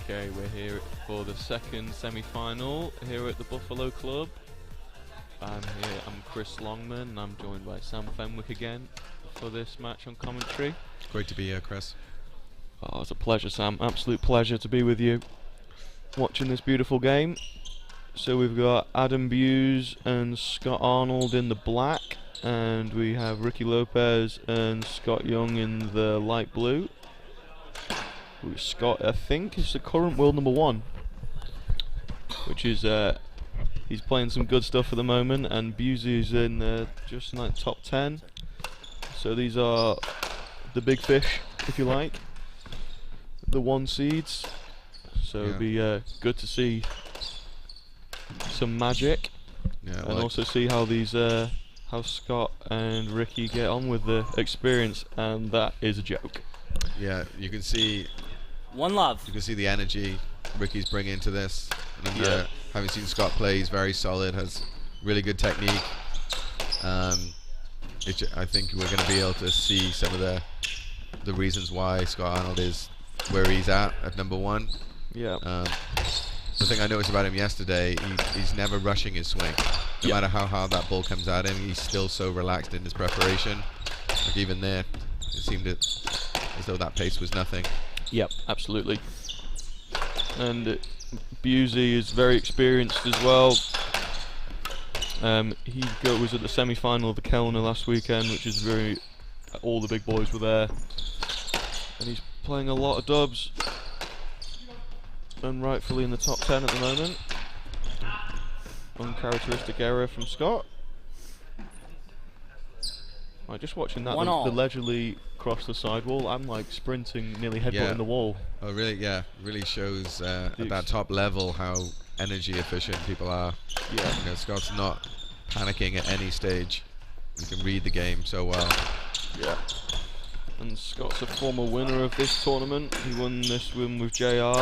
Okay, we're here for the second semi-final here at the Buffalo Club. I'm Chris Longman, and I'm joined by Sam Fenwick again for this match on commentary. Great to be here, Chris. Oh, it's a pleasure, Sam. Absolute pleasure to be with you, watching this beautiful game. So we've got Adam Buse and Scott Arnold in the black, and we have Ricky Lopez and Scott Young in the light blue. Scott, I think, is the current world #1, which is he's playing some good stuff at the moment, and Busey's in just in that top 10. So these are the big fish, if you like, the 1 seeds. So it'll be good to see some magic, and also see how these how Scott and Ricky get on with the experience, and that is a joke. Yeah, you can see. One love. You can see the energy Ricky's bringing to this. And having seen Scott play, he's very solid, has really good technique. I think we're going to be able to see some of the reasons why Scott Arnold is where he's at #1. Yeah. The thing I noticed about him yesterday, he's never rushing his swing. No matter how hard that ball comes at him, he's still so relaxed in his preparation. Like even there, it seemed as though that pace was nothing. Yep, absolutely. And Busey is very experienced as well. He was at the semi-final of the Kellner last weekend, which is all the big boys were there. And he's playing a lot of dubs, and rightfully in the top 10 at the moment. Uncharacteristic error from Scott. Right, just watching that, the leisurely cross the sidewall, I'm like sprinting, nearly headbutting the wall. Oh really? Yeah, really shows at that top level how energy efficient people are. Yeah. You know, Scott's not panicking at any stage. You can read the game so well. Yeah. And Scott's a former winner of this tournament. He won this win with JR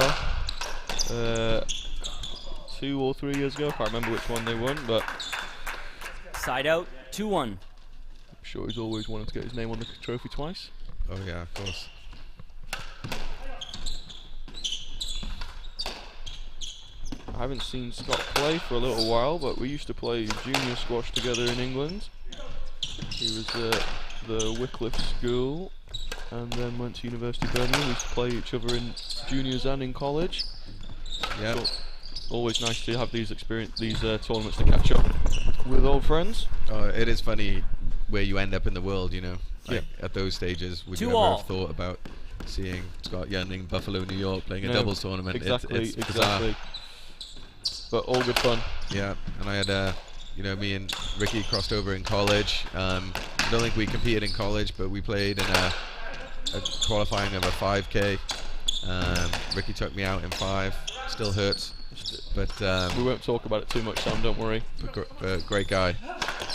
2 or 3 years ago. I can't remember which one they won, but Side out, 2-1. I'm sure he's always wanted to get his name on the trophy twice. Oh yeah, of course. I haven't seen Scott play for a little while, but we used to play junior squash together in England. He was at the Wycliffe School, and then went to University of Birmingham. We used to play each other in juniors and in college. Yeah. So always nice to have these tournaments to catch up with old friends. It is funny where you end up in the world, you know. Like at those stages, would you ever have thought about seeing Scott Young in Buffalo, New York, playing a doubles tournament? Exactly, it's bizarre. But all good fun. Yeah, and I had, me and Ricky crossed over in college. I don't think we competed in college, but we played in a qualifying of a 5K. Ricky took me out in 5. Still hurts, but we won't talk about it too much, Sam. Don't worry. Great guy.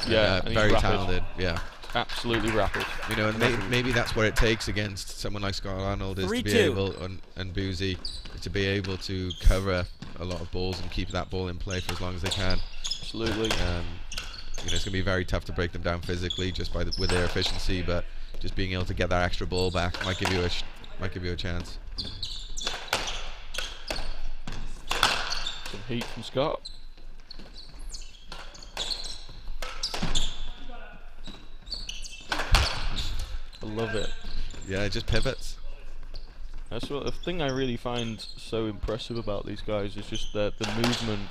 Yeah, and very talented. Yeah. Absolutely rapid. You know, and maybe that's what it takes against someone like Scott Arnold, is to be able, and Busey, to be able to cover a lot of balls and keep that ball in play for as long as they can. Absolutely. It's going to be very tough to break them down physically just with their efficiency, but just being able to get that extra ball back might give you a chance. Some heat from Scott. I love it. Yeah, it just pivots. That's what the thing I really find so impressive about these guys is just the movement.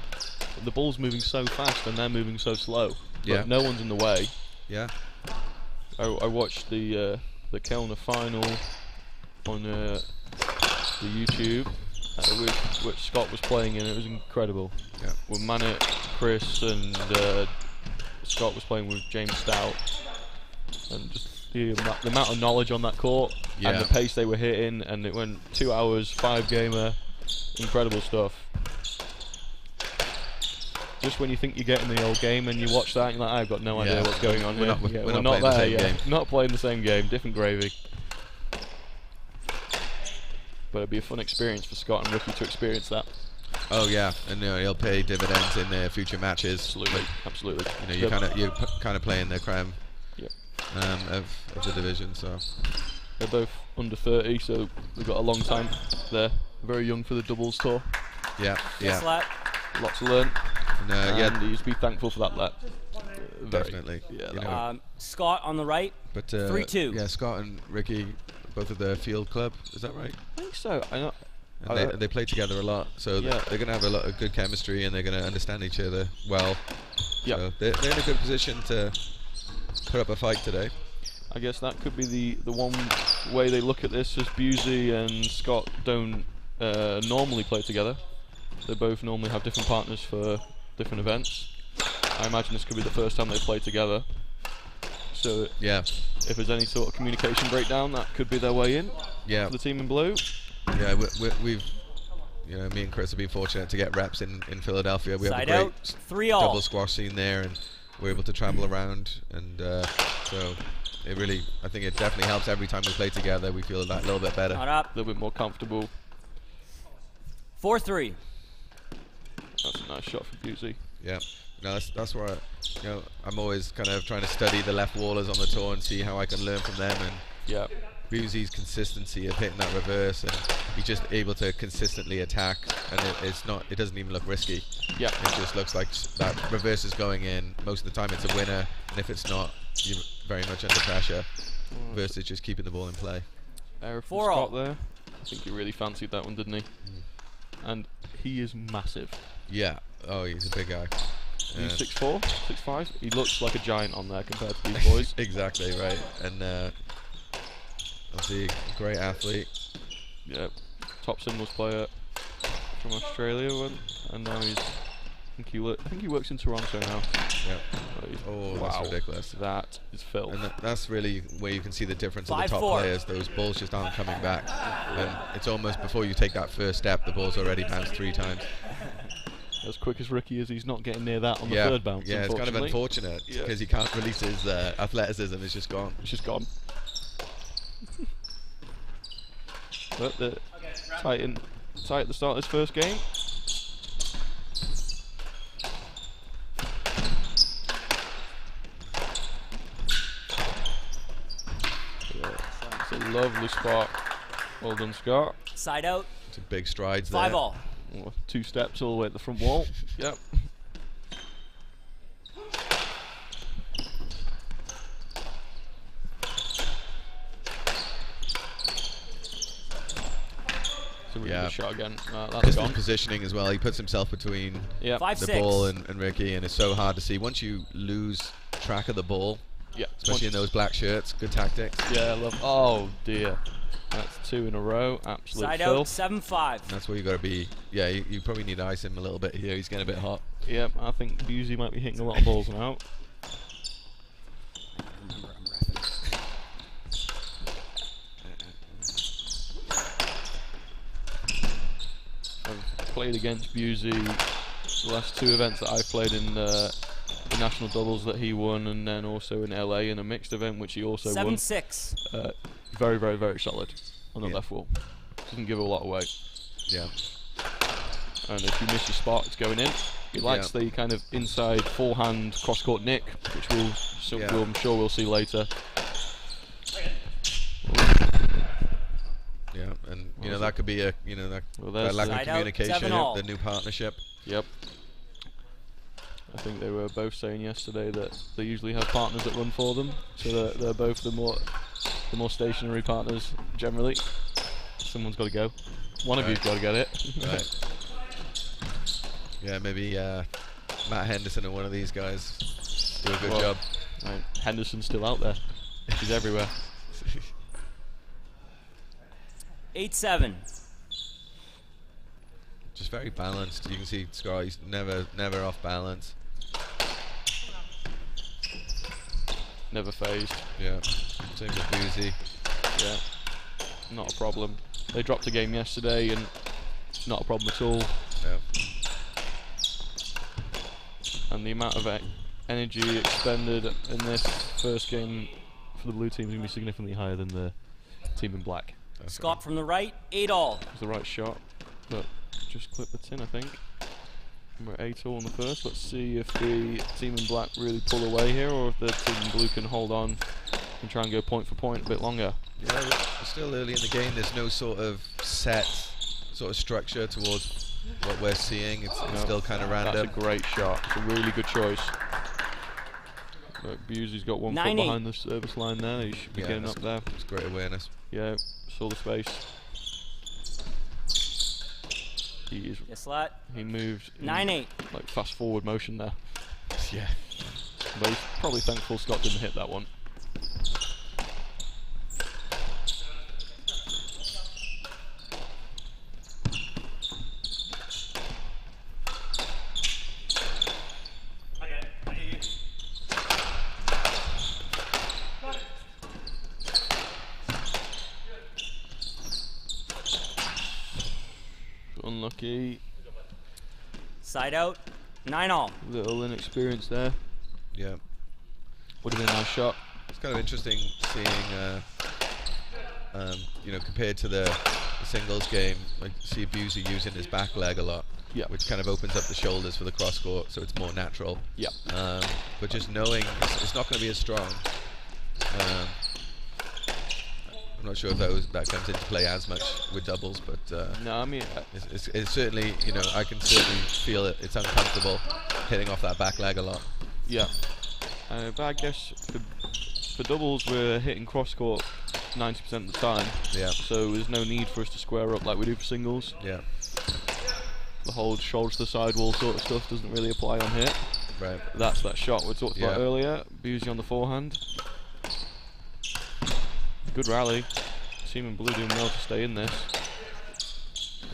The ball's moving so fast and they're moving so slow. Yeah. But no one's in the way. Yeah. I watched the Kellner final on the YouTube, which Scott was playing in. It was incredible. Yeah. With Manet, Chris, and Scott was playing with James Stout, and just the amount of knowledge on that court and the pace they were hitting, and it went 2 hours, 5-gamer, incredible stuff. Just when you think you're getting the old game and you watch that, you're like, I've got no idea what's going on here. We're not playing the same game. Not playing the same game, different gravy. But it'd be a fun experience for Scott and Ricky to experience that. Oh yeah, and he'll pay dividends in their future matches. Absolutely, absolutely. You know, you're kind of playing the creme of the division. So they're both under 30, so we've got a long time there. very young for the doubles tour. Yeah, Yes, yeah. let. Lot to learn. And, And he's be thankful for that let. definitely. Yeah, You that know, Scott on the right. but 3-2. yeah, Scott and Ricky, both of the field club. Is that right? I think so. I know. And they play together a lot, so Yeah. they're going to have a lot of good chemistry, and they're going to understand each other well. Yeah. So they're in a good position to put up a fight today. I guess that could be the one way they look at this, as Busey and Scott don't normally play together. They both normally have different partners for different events. I imagine this could be the first time they play together. So Yeah, if there's any sort of communication breakdown, that could be their way in yeah, for the team in blue. yeah. We've, you know, me and Chris have been fortunate to get reps in Philadelphia. We Side have a out. great 3-all. double squash scene there, and we're able to travel around, and so it really, I think it definitely helps every time we play together. We feel that little bit better. Not up. A little bit more comfortable. 4-3. That's a nice shot for Busey. Yeah, no, that's where you know, I'm always kind of trying to study the left wallers on the tour and see how I can learn from them. And Yeah. Busey's consistency of hitting that reverse, and he's just able to consistently attack, and it doesn't even look risky. Yeah. It just looks like that reverse is going in. Most of the time it's a winner, and if it's not, you're very much under pressure versus just keeping the ball in play. Error from 4-all. Scott there. I think he really fancied that one, didn't he? And he is massive. Yeah. Oh, he's a big guy. He's 6'4", 6'5". He looks like a giant on there compared to these boys. Exactly right. And obviously a great athlete. Yeah, top singles player from Australia, and now he's. I think he works in Toronto now. Yeah. But Oh, wow, that's ridiculous. That is filth. And that's really where you can see the difference of the top 5-4. players. Those balls just aren't coming back. And it's almost before you take that first step, the ball's already bounced 3 times. As quick as Ricky is, he's not getting near that on the Yeah, third bounce. yeah, it's kind of unfortunately. unfortunate Yeah. because he can't release his athleticism. It's just gone. It's just gone. But the tight at the start of this first game. Yeah, it's a lovely spot. Well done, Scott. Side out. Some big strides there. 5-all. Oh, 2 steps all the way at the front wall. Yep. So we Yeah. get a shot again. That's Just gone. in positioning as well. He puts himself between Yeah. 5-6. the ball and Ricky, and it's so hard to see. Once you lose track of the ball, Yeah. especially in those black shirts, good tactics. Yeah, I love. Oh dear. That's 2 in a row. Absolute Side out. filth. 7-5. And that's where you got to be. Yeah, you probably need to ice him a little bit here. He's getting a bit hot. Yep, I think Busey might be hitting a lot of balls now. Remember, I'm repping. I've played against Busey the last 2 events that I've played in the national doubles that he won, and then also in LA in a mixed event which he also won. 7-6. Very, very, very solid on the Yeah. left wall. Doesn't give a lot away. Yeah. And if you miss your spot, it's going in. He likes the kind of inside forehand cross-court nick, which I'm sure we'll see later. Yeah, and you know that could be a that there's lack the- of Side out, communication, 7-all. the new partnership. Yep. I think they were both saying yesterday that they usually have partners that run for them, so they're both the more stationary partners generally. Someone's got to go. One of you's got to get it. Right. Yeah, maybe Matt Henderson or one of these guys do a good Well, job. Right. Henderson's still out there. He's everywhere. 8-7. Just very balanced. You can see Scott, he's never off balance. Never phased. Yeah. Same with Busey. Yeah. Not a problem. They dropped a game yesterday and it's not a problem at all. Yeah. And the amount of energy expended in this first game for the blue team is going to be significantly higher than the team in black. That's Scott from the right. 8-all. It was the right shot, but just clipped the tin, I think. And we're 8-all on the first. Let's see if the team in black really pull away here, or if the team in blue can hold on and try and go point for point a bit longer. Yeah, we're still early in the game. There's no sort of set sort of structure towards what we're seeing. It's still kind of random. That's a great shot. It's a really good choice. Look, Busey's got 1 foot behind the service line there. He should be getting up there. It's great awareness. Yeah, saw the space. He moved 9-8. like fast forward motion there. Yeah. But he's probably thankful Scott didn't hit that one. Unlucky. Side out. 9-all. Little inexperience there. Yeah. Would have been a nice shot. It's kind of interesting seeing, you know, compared to the singles game, like see Busey using his back leg a lot. Yeah. Which kind of opens up the shoulders for the cross court, so it's more natural. Yeah. But just knowing it's not going to be as strong. I'm not sure if that comes into play as much with doubles, but no, I mean it's certainly, you know, I can certainly feel it. It's uncomfortable hitting off that back leg a lot. yeah. But I guess for doubles we're hitting cross court 90% of the time. Yeah. So there's no need for us to square up like we do for singles. Yeah. The whole shoulder to the sidewall sort of stuff doesn't really apply on here. Right. That's that shot we talked about earlier. Busey on the forehand. Good rally. Team in blue doing well to stay in this.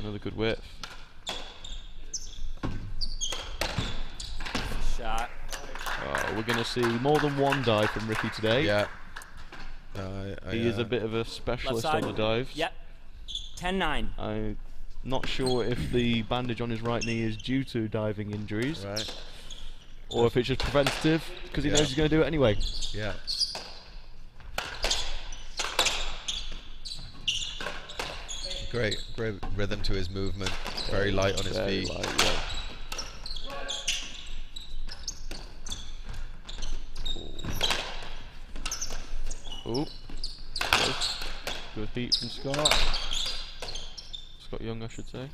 Another good width. Shot. We're going to see more than one dive from Ricky today. Yeah. He is a bit of a specialist on the dives. Yep. 10-9. I'm not sure if the bandage on his right knee is due to diving injuries. Right. Or if it's just preventative, because he knows he's going to do it anyway. Yeah. Great rhythm to his movement. Very light on his feet. Light, yeah. Oh, good heat from Scott. Scott Young, I should say.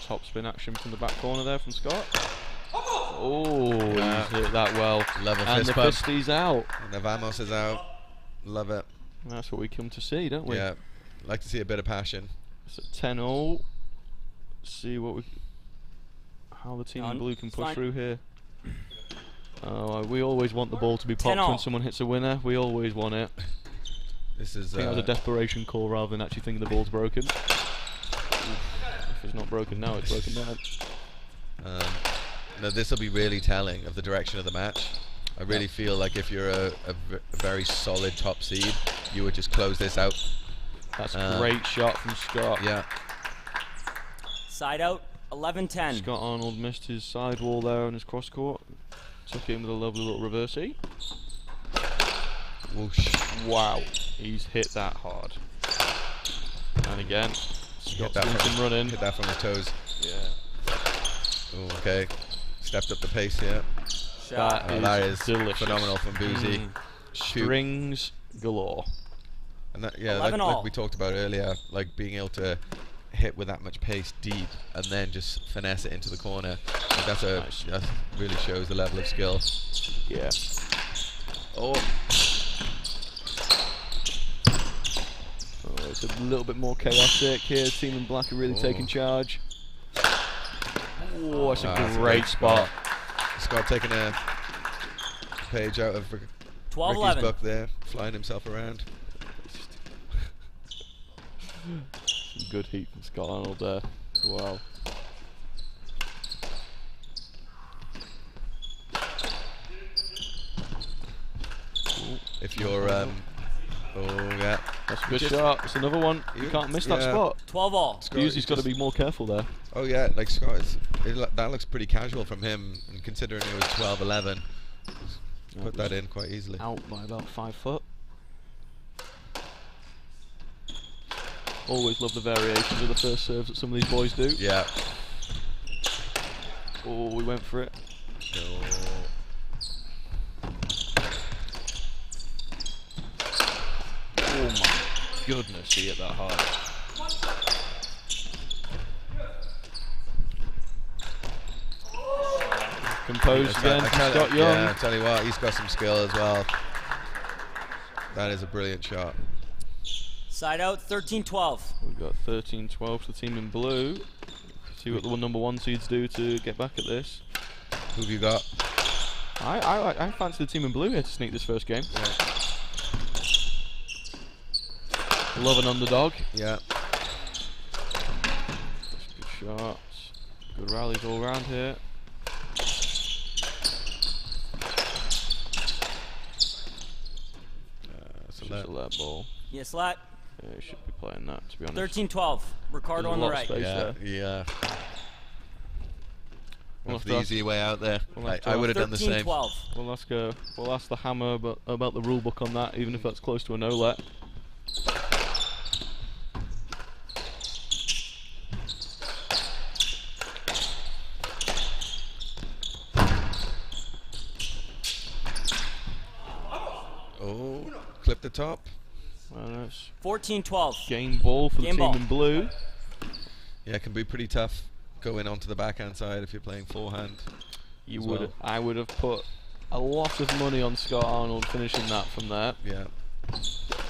Top spin action from the back corner there from Scott. Oh, he's hit that well. Love a and fist the bump. Pisty's out. And the Vamos is out. Love it. That's what we come to see, don't we? Yeah. Like to see a bit of passion. It's at 10-all. See what how the team in blue can push through here. We always want the ball to be popped when someone hits a winner. We always want it. This is. I think that was a desperation call rather than actually thinking the ball's broken. If it's not broken now, it's broken now. No, this will be really telling of the direction of the match. I really feel like if you're a very solid top seed, you would just close this out. That's a great shot from Scott. Yeah. Side out, 11-10. Scott Arnold missed his sidewall there on his cross court. Took in with a lovely little reversey. Whoosh. Wow, he's hit that hard. And again, Scott's doing some running. Hit that from the toes. Yeah. Ooh, okay. Stepped up the pace here. That is delicious. Phenomenal from Busey. Strings galore. And that, yeah, like we talked about earlier, like being able to hit with that much pace deep and then just finesse it into the corner. Like that really shows the level of skill. Yeah. Oh, it's a little bit more chaotic here. Team in black are really taking charge. Oh, it's a great spot. Scott taking a page out of Ricky's book there, flying himself around. Some good heat from Scott Arnold there. Wow. If you're, oh yeah, that's a good shot. It's another one. You can't miss that spot. 12-all. Busey's got to be more careful there. Oh yeah, like Scott that looks pretty casual from him, and considering it was 12-11, put that in quite easily. Out by about 5 foot. Always love the variations of the first serves that some of these boys do. Yeah. Oh, we went for it. No. Oh my goodness, he hit that hard. Composed again from Scott Young. Yeah, I tell you what, he's got some skill as well. That is a brilliant shot. Side out, 13-12. We've got 13-12 for the team in blue. See what the number 1 seeds do to get back at this. Who have you got? I fancy the team in blue here to sneak this first game. Yeah. Love an underdog. Yeah. Good shots. Good rallies all around here. Just a let ball. Yes, Lat. Yeah, he should be playing that, to be honest. 13-12. Ricardo There's on a the lot of right. space Yeah, there. yeah. We'll That's have the to easy way out there. we'll have to I ask- would have done the same. 13-12. We'll ask the Hammer about the rule book on that, even if that's close to a no-let. Oh, clip the top. Well, that's 14-12. game ball for Game the team ball. in blue. Yeah, it can be pretty tough going onto the backhand side if you're playing forehand. You as would, well. I would have put a lot of money on Scott Arnold finishing that from there, Yeah,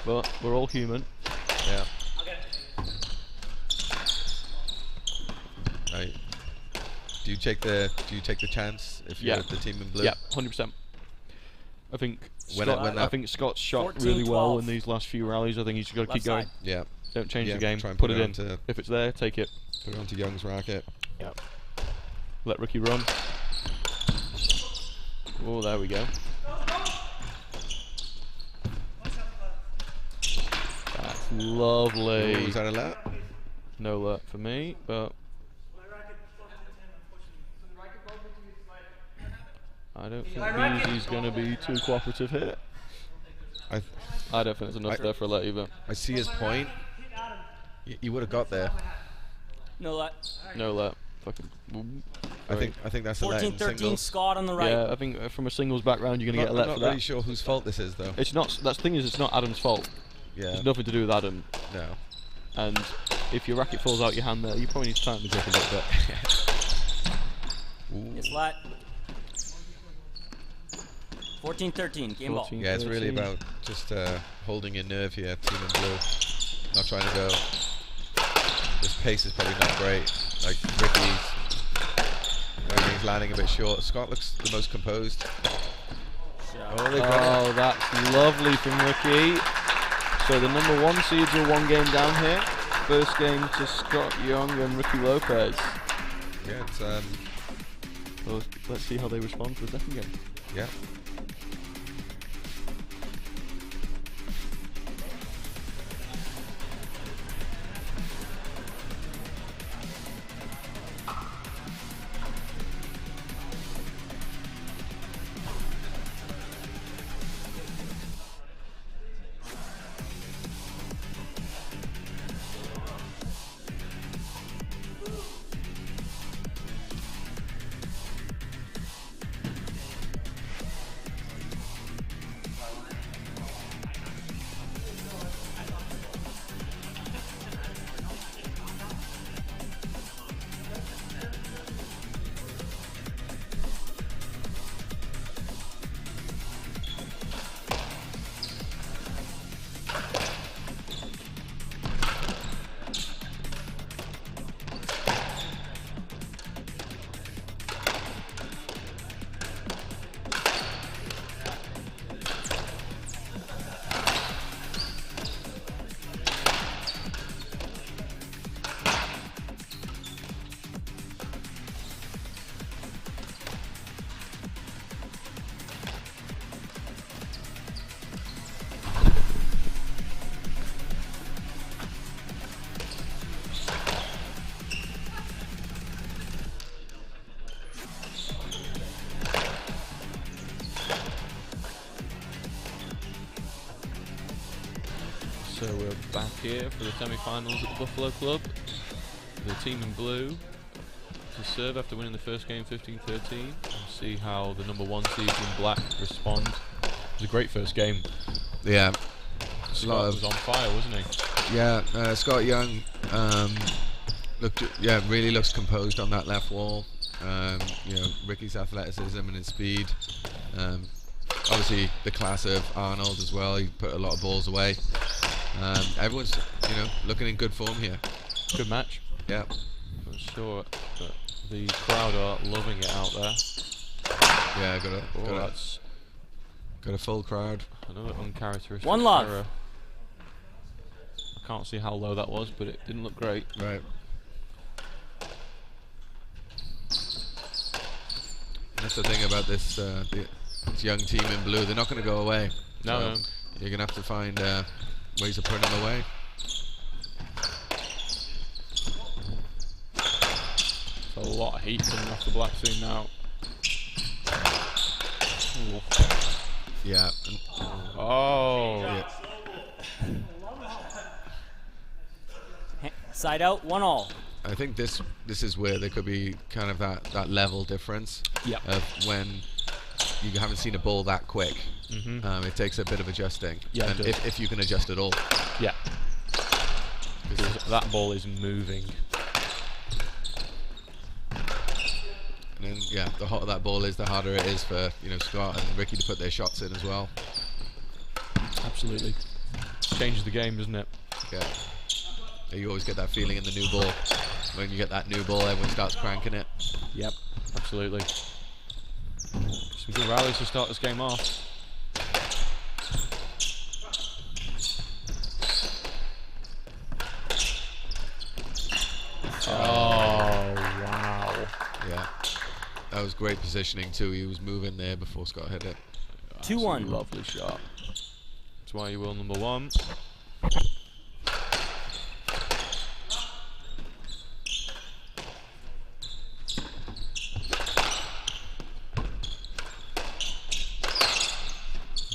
but we're all human. yeah. Right. Do you take the chance if you're Yeah. the team in blue? Yeah, 100%. I think When Scott, that- I think Scott's shot 14-12. really well in these last few rallies. I think he's got to Left keep going. side. Yeah. Don't change Yeah, the game. try and Put put it it in. onto- If it's there, take it. Put it onto Young's racket. Yep. Let Ricky run. Oh, there we go. That's lovely. Oh, was that a let? No alert for me, but I don't think Beezy's going to be too cooperative here. I don't think there's enough there for a let either. I see his point. You would have got there. No Lat. No let. Fucking. I think that's a let in 14-13. singles. Scott on the right. Yeah, I think from a singles background, you're going to get a let I'm for not really that. sure whose fault this is though. It's not. That's the thing is, it's not Adam's fault. Yeah. It's nothing to do with Adam. No. And if your racket falls out your hand there, you probably need to tighten the grip a little bit. Ooh. Yes, Lat. 14-13. Game ball. 14. Yeah, it's really 13. about just holding your nerve here, team in blue. Not trying to go. This pace is probably not great. Like Ricky's landing a bit short. Scott looks the most composed. Oh, they got it. Oh, that's lovely from Ricky. So the number 1 seeds are 1 game down here. First game to Scott Young and Ricky Lopez. Yeah, it's Well, let's see how they respond for the second game. yeah. So we're back here for the semi-finals at the Buffalo Club. The team in blue to serve after winning the first game 15-13 and see how the #1 seed in black respond. It was a great first game. Yeah. Scott was on fire, wasn't he? Yeah, Scott Young really looks composed on that left wall. You know, Ricky's athleticism and his speed. Obviously the class of Arnold as well. He put a lot of balls away. Everyone's, you know, looking in good form here. Good match. Yeah. I'm sure that the crowd are loving it out there. Yeah, That's got a full crowd. another uncharacteristic One love. error. I can't see how low that was, but it didn't look great. Right. That's the thing about this this young team in blue. They're not going to go away. No, So you're going to have to find ways of putting them away. A lot of heat coming off the black scene now. Ooh. Yeah. Oh. Yeah. Side out, 1-all. I think this is where there could be kind of that level difference Yep. of when you haven't seen a ball that quick. Mm-hmm. It takes a bit of adjusting. Yeah, it and does. if you can adjust at all. Yeah. Because that ball is moving. And then, yeah, the hotter that ball is, the harder it is for, you know, Scott and Ricky to put their shots in as well. Absolutely. Changes the game, doesn't it? Yeah. You always get that feeling in the new ball. When you get that new ball, everyone starts cranking it. Yep. Absolutely. Some good rallies to start this game off. Oh, wow. Yeah. That was great positioning too. He was moving there before Scott hit it. 2-1. Lovely shot. That's why you will #1.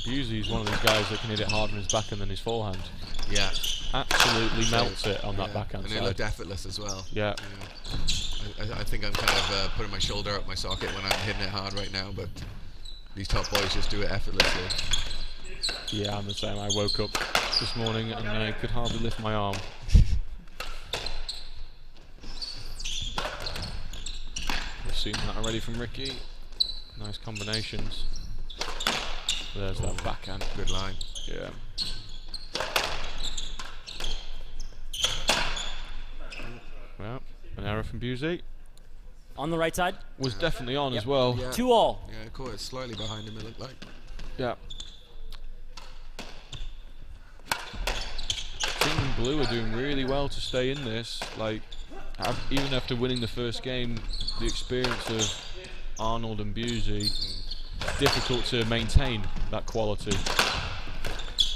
Busey's one of these guys that can hit it harder in his backhand than his forehand. Yeah. Absolutely melts it on that backhand And side. it looked effortless as well. Yeah. You know, I think I'm kind of putting my shoulder up my socket when I'm hitting it hard right now, but these top boys just do it effortlessly. Yeah, I'm the same. I woke up this morning and I could hardly lift my arm. We've seen that already from Ricky. Nice combinations. There's that backhand. Good line. Yeah. Well, an error from Busey. On the right side, Was definitely on Yep. as well. Yeah. 2-all. Yeah, caught it slightly behind him, it looked like. Yeah. Team Blue are doing really well to stay in this. Like, even after winning the first game, the experience of Arnold and Busey, difficult to maintain that quality.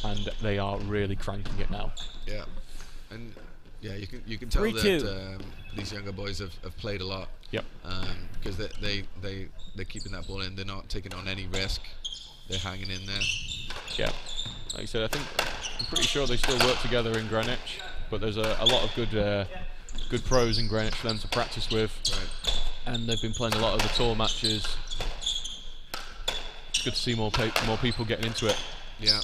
And they are really cranking it now. Yeah. And yeah, you can tell 3-2. that these younger boys have played a lot. Yep. Because they're keeping that ball in. They're not taking on any risk. They're hanging in there. Yeah. Like I said, I'm pretty sure they still work together in Greenwich, but there's a lot of good pros in Greenwich for them to practice with. Right. And they've been playing a lot of the tour matches. It's good to see more people getting into it Yeah.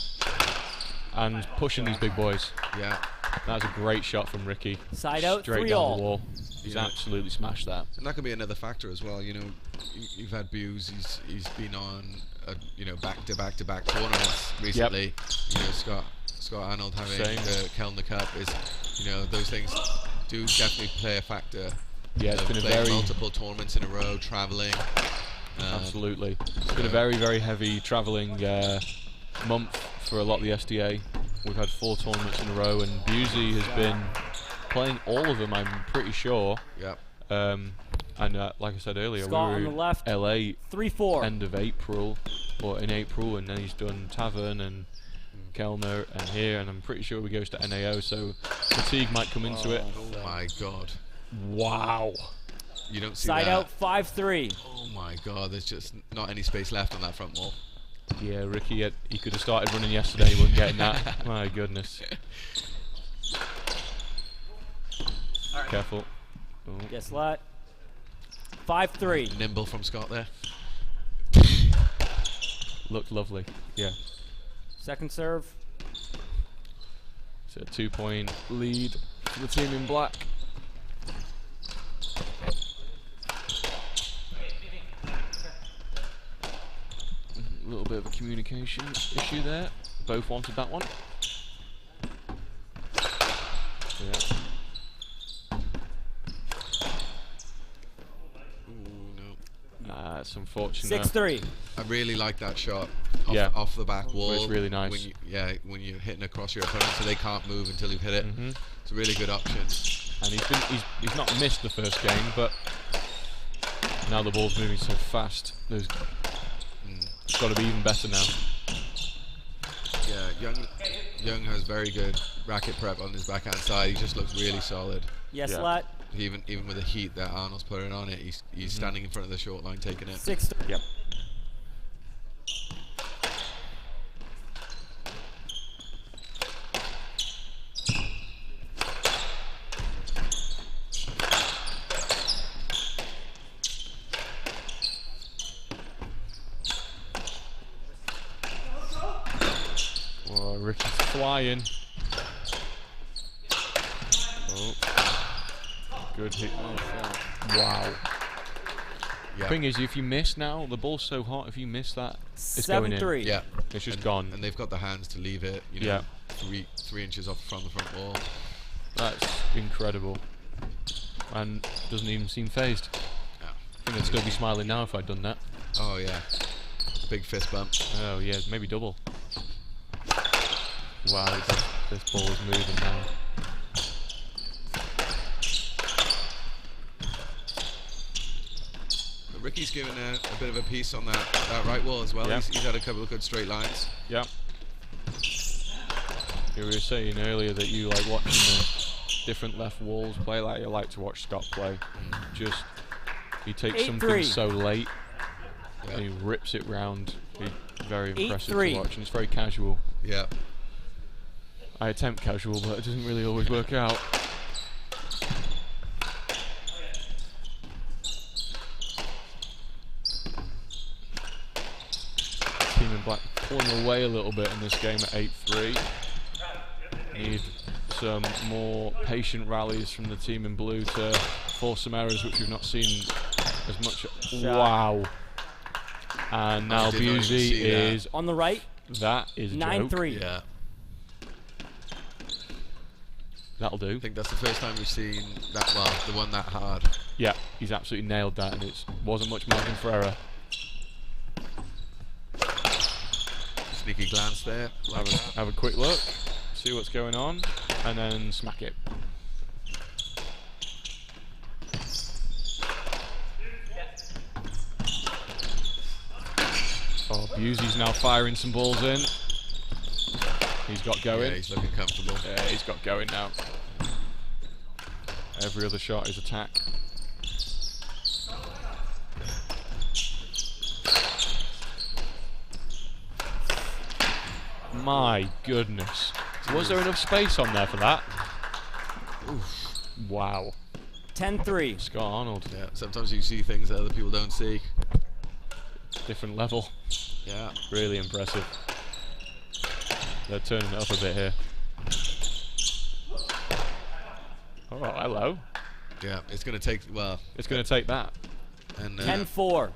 and pushing these big boys. Yeah. That was a great shot from Ricky. Side out, Straight 3-all. down the wall. He's Yeah. absolutely smashed that. And that could be another factor as well. You know, you've had Buse. He's been on back-to-back tournaments recently. You know, Scott Arnold having Same. the Kellner Cup is, you know, those things do definitely play a factor. Yeah, it's been a playing very multiple tournaments in a row, traveling. absolutely. It's been a very, very heavy travelling month for a lot of the SDA. We've had 4 tournaments in a row, and Busey has been playing all of them, I'm pretty sure. Yeah. And like I said earlier, Scott we on were the left. LA 3-4. end of April, or in April, and then he's done Tavern and Kellner and here, and I'm pretty sure he goes to NAO, so fatigue might come into it. Oh my God. Wow. You don't see Side that. out, 5-3. Oh my God. There's just not any space left on that front wall. Yeah, Ricky, he could have started running yesterday, he wasn't getting that. My goodness. All right. Careful. Oh. Yes, let. 5-3. Nimble from Scott there. Looked lovely. Yeah. Second serve. It's a 2-point lead for the team in black. A little bit of a communication issue there. Both wanted that one. Yeah. It's unfortunate. 6-3. I really like that shot Yeah. off the back wall. It's really nice. When you're hitting across your opponent, so they can't move until you hit it. Mm-hmm. It's a really good option. And he's not missed the first game, but now the ball's moving so fast. It's got to be even better now. Yeah, Young has very good racket prep on his backhand side. He just looks really solid. Yes, Yeah. Lat. Even with the heat that Arnold's putting on it, he's standing in front of the short line taking it. 6-3. Yep. Oh, Ricky's flying. Oh. Good hit. Wow. Yeah. Thing is, if you miss now, the ball's so hot. If you miss that, it's going in. 7-3. Yeah, It's just gone. and they've got the hands to leave it. You know, Yeah. three inches off from the front wall. That's incredible. And doesn't even seem phased. Yeah. I think I'd still be smiling now if I'd done that. Oh yeah, big fist bump. Oh yeah, maybe double. Wow, this ball is moving now. But Ricky's given a bit of a piece on that right wall as well. Yeah. He's had a couple of good straight lines. Yeah. You were saying earlier that you like watching the different left walls play. Like you like to watch Scott play. Just he takes 8-3. something so late Yeah. and he rips it round. He's very impressive 8-3. to watch, and it's very casual. Yeah. I attempt casual, but it doesn't really always work out. Team in black pulling away a little bit in this game at 8-3. Need some more patient rallies from the team in blue to force some errors, which we've not seen as much. Wow. And now did not even Busey see that. is On the right. that is a joke. 9-3. Yeah. That'll do. I think that's the first time we've seen that. Well, the one that hard. Yeah, he's absolutely nailed that, and it wasn't much margin for error. Sneaky glance there. Like Have a quick look, see what's going on, and then smack it. Oh, Busey's now firing some balls in. He's got going. Yeah, he's looking comfortable. Yeah, he's got going now. Every other shot is attack. My goodness. Was there enough space on there for that? Oof. Wow. 10-3. Scott Arnold, Yeah. Sometimes you see things that other people don't see. different level. Yeah. Really impressive. They're turning it up a bit here. Oh, hello. Yeah. It's going to take. Well. It's going to take that. And 10-4.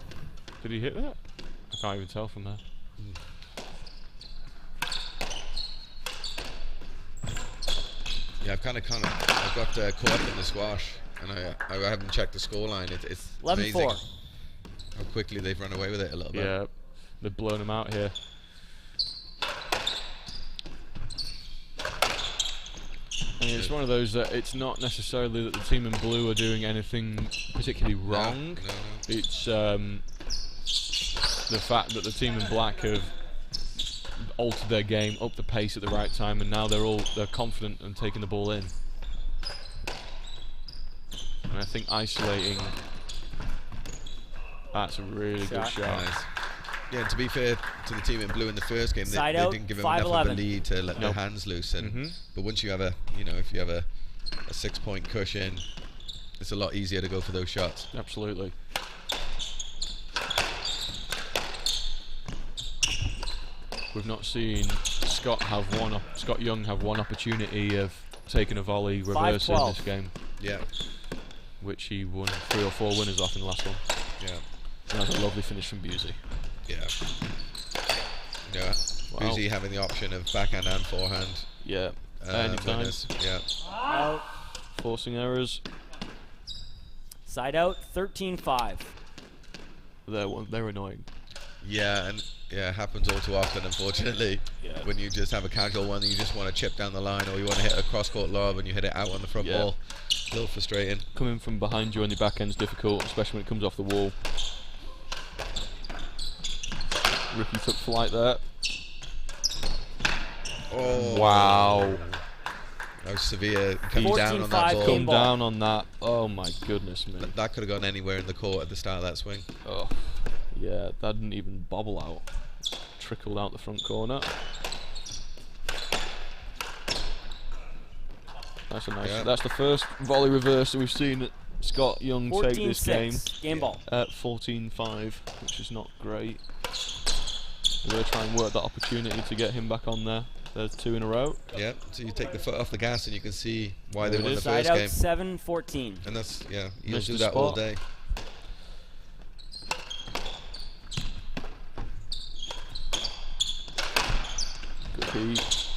Did he hit that? I can't even tell from there. yeah, I've got caught up in the squash, and I haven't checked the scoreline. It's 11-4. amazing how quickly they've run away with it a little bit. Yeah, they've blown him out here. And it's one of those that it's not necessarily that the team in blue are doing anything particularly wrong. No. It's the fact that the team in black have altered their game, up the pace at the right time, and now they're confident and taking the ball in. And I think isolating. That's a really good shot. Nice. Yeah, and to be fair to the team in blue in the first game, they Side out, didn't give them enough of a 5-11. lead to let their Nope. hands loose. And Mhm. but once you have if you have a 6-point cushion, it's a lot easier to go for those shots. Absolutely. We've not seen Scott Young have one opportunity of taking a volley reverse in 5-12. this game, Yeah. which he won 3 or 4 winners off in the last one. Yeah. That was a lovely finish from Busey. Yeah. Yeah. Wow. Busey having the option of backhand and forehand. Yeah, anytime. winners. Yeah. Out. Forcing errors. Side out, 13-5. They're annoying. Yeah, and it happens all too often, unfortunately. Yeah. When you just have a casual one, and you just want to chip down the line, or you want to hit a cross-court lob and you hit it out on the front Yeah. ball. A little frustrating. Coming from behind you on your backhand's difficult, especially when it comes off the wall. Ricky took flight there. Oh. Wow. That was severe. Coming down on 14-5 that ball. game Come ball. down on that. Oh my goodness me. That could have gone anywhere in the court at the start of that swing. Oh, yeah, that didn't even bobble out. Trickled out the front corner. That's a nice. Yeah. That's the first volley reverse that we've seen Scott Young take this game 14-6. Game ball. at 14-5, which is not great. We're going to try and work that opportunity to get him back on there. There's 2 in a row. Yeah, so you take the foot off the gas and you can see why they There it won the is. Side first out, game. 7-14. And that's, yeah, you'll Missed do the that all spot. day. Good heat.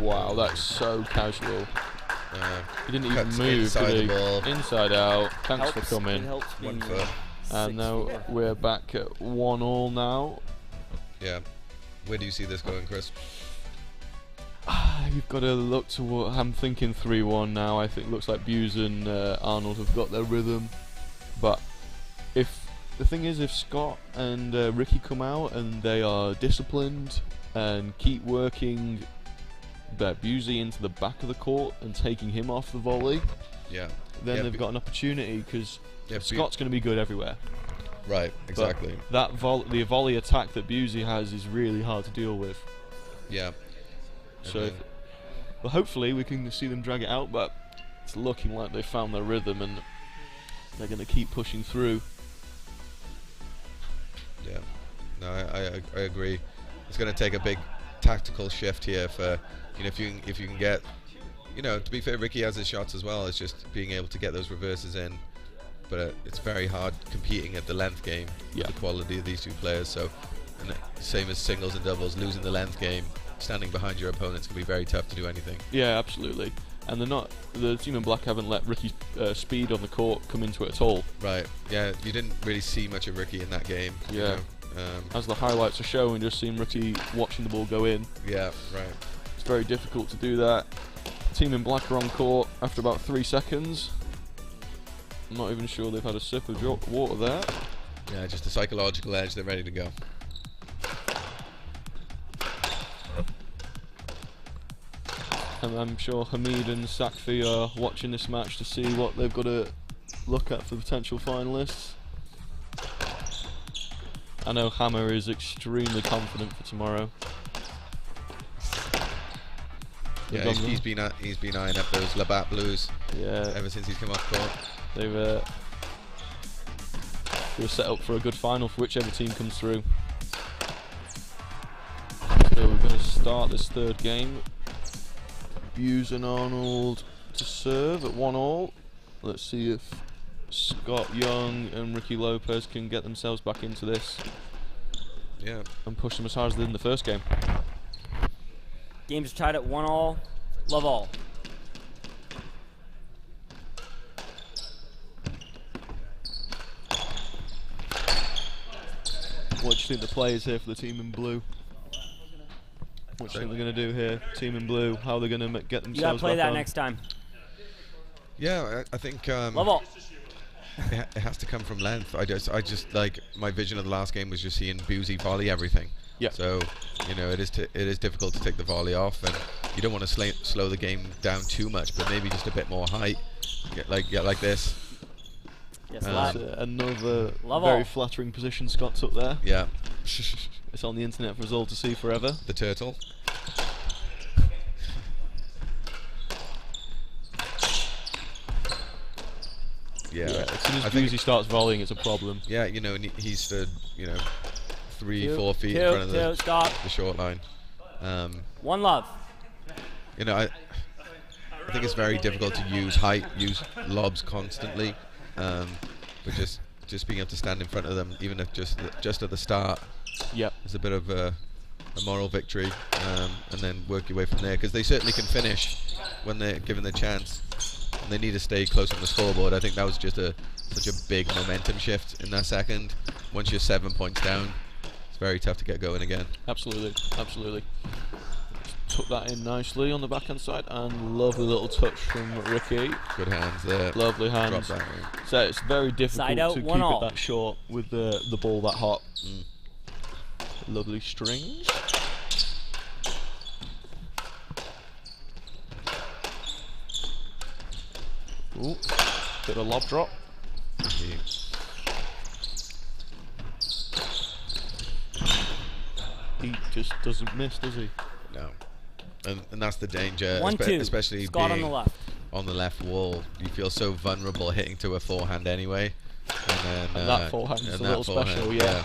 Wow, that's so casual. He didn't even Cuts move, inside did the he? ball. Inside out. Thanks Helps. for It coming. helps One being, foot. And 6 now feet. we're back at 1-all now. Yeah. Where do you see this going, Chris? You've got to look to what I'm thinking 3-1 now. I think looks like Buse and Arnold have got their rhythm. But if the thing is, if Scott and Ricky come out and they are disciplined and keep working Busey into the back of the court and taking him off the volley, Yeah. then Yeah, they've got an opportunity because Yeah, Scott's going to be good everywhere. Right, But exactly. that the volley attack that Busey has is really hard to deal with. Yeah. So, And but hopefully we can see them drag it out. But it's looking like they found their rhythm and they're going to keep pushing through. yeah. No, I agree. It's going to take a big tactical shift here for, you know, if you can get, you know, to be fair, Ricky has his shots as well. It's just being able to get those reverses in. But it's very hard competing at the length game Yeah. with the quality of these two players. So, and same as singles and doubles, losing the length game, standing behind your opponents can be very tough to do anything. Yeah, absolutely. And the team in black haven't let Ricky's speed on the court come into it at all. Right. Yeah. You didn't really see much of Ricky in that game. you Yeah. know. As the highlights are showing, just seeing Ricky watching the ball go in. Yeah. Right. It's very difficult to do that. Team in black are on court after about 3 seconds. I'm not even sure they've had a sip of water there. Yeah. Just a psychological edge. They're ready to go. And I'm sure Hamid and Sakfi are watching this match to see what they've got to look at for potential finalists. I know Hammer is extremely confident for tomorrow. They've Yeah. gone He's been eyeing up those Labatt Blues yeah, ever since he's come off court. they're set up for a good final for whichever team comes through. So we're going to start this third game. Buse and Arnold to serve at 1-all. Let's see if Scott Young and Ricky Lopez can get themselves back into this Yeah. and push them as hard as they did in the first game. Games are tied at 1-all. Love all. What do you think the play is here for the team in blue? What do you think they're going to do here? Team in blue, how they're going to get themselves You gotta play back that on? next time. Yeah. I think. Love all. It has to come from length. I just like my vision of the last game was just seeing Busey volley everything. Yeah. So, you know, it is difficult to take the volley off, and you don't want to slow the game down too much, but maybe just a bit more height. Get like this. Yes, That's lad. another Love very all. flattering position Scott took there. Yeah. It's on the internet for us all to see forever. The turtle. Yeah. As soon as I think- Busey starts volleying, it's a problem. Yeah, you know, and he stood, you know, 3-4 feet in Two, front of the stop. short line. One love. You know, I think it's very difficult to use height, use lobs constantly, but just being able to stand in front of them, even if just at the start, is a bit of a moral victory, and then work your way from there, because they certainly can finish when they're given the chance, and they need to stay close on the scoreboard. I think that was just such a big momentum shift in that second. Once you're 7 points down, it's very tough to get going again. Absolutely, absolutely. Took that in nicely on the backhand side, and lovely little touch from Ricky. Good hands there. Lovely hands. Drop that one. So it's very difficult Side out, to keep 1-all. it that short with the ball that hot. Lovely strings. Ooh, bit of lob drop. He just doesn't miss, does he? No. And that's the danger, 1-2. especially Scott being on the left. on the left wall. You feel so vulnerable hitting to a forehand anyway. And then that forehand is a little special, yeah.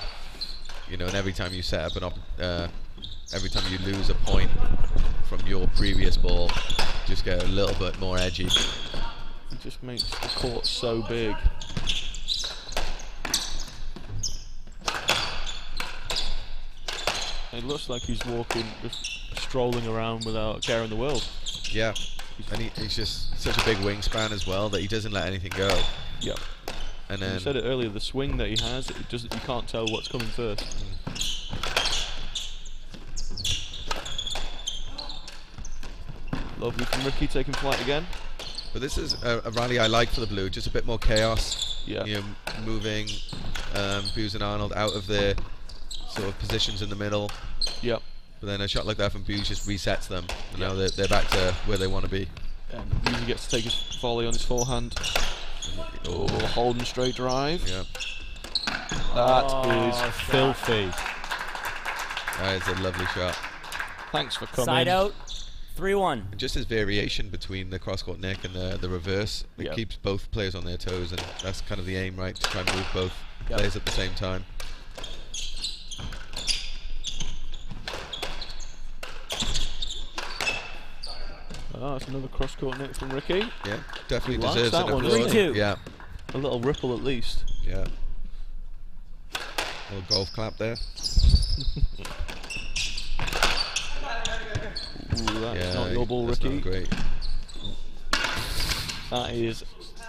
You know, and every time you set up every time you lose a point from your previous ball, just get a little bit more edgy. It just makes the court so big. It looks like he's walking, just strolling around without a care in the world. Yeah, and he's just such a big wingspan as well that he doesn't let anything go. Yep. And then you said it earlier, the swing that he has, you can't tell what's coming first. Lovely from Ricky, taking flight again. But this is a rally I like for the blue, just a bit more chaos. Yeah. You know, moving Booz and Arnold out of their sort of positions in the middle. Yep. But then a shot like that from Booz just resets them. And now they're back to where they want to be. And Boozy gets to take his volley on his forehand. Oh, holding straight drive. Yeah. That is filthy. That is a lovely shot. Thanks for coming. Side out. 3-1. Just his variation between the cross-court nick and the reverse, it Yep. keeps both players on their toes, and that's kind of the aim, right? To try and move both Yep. players at the same time. Oh, that's another cross-court nick from Ricky. Yeah, definitely He likes deserves that an one, applause. doesn't he? 3-2. Yeah, A little ripple at least. yeah. Little golf clap there. Ooh, that's Yeah, not your ball, that's Ricky. not great. That is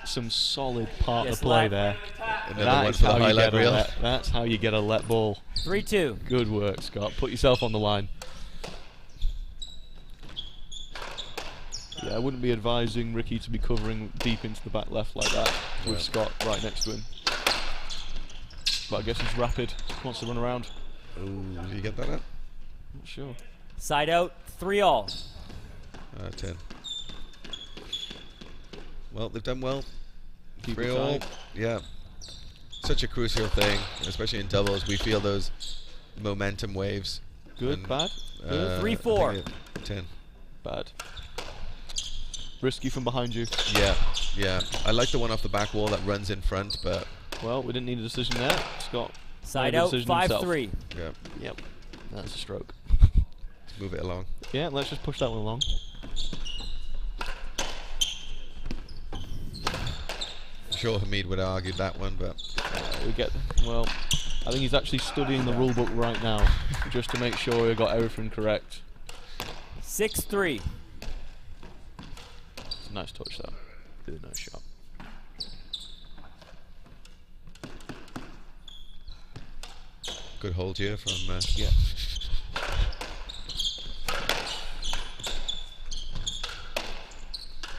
some solid partner Yes, play left. there. Another That one is for the how you highlight get a reel. let. That's how you get a let ball. 3-2. Good work, Scott. Put yourself on the line. Yeah, I wouldn't be advising Ricky to be covering deep into the back left like that with Yeah. Scott right next to him. But I guess he's rapid. Wants to run around. Ooh, did you get that up? Not sure. Side out. 3-all. 10. Well, they've done well. Keep it 3-all. tight. Yeah. Such a crucial thing, especially in doubles. We feel those momentum waves. Good, And, bad? I 3-4. think 10. Bad. Risky from behind you. Yeah, yeah. I like the one off the back wall that runs in front, but Well, we didn't need a decision there. Scott Side made a out. decision himself. 5-3. yeah, Yep. That's a stroke. let's move it along. Yeah, let's just push that one along. I'm sure Hamid would have argued that one, but Well, I think he's actually studying the rule book right now just to make sure he got everything correct. 6-3. It's a nice touch, though. Really nice shot. good hold here from. Yeah.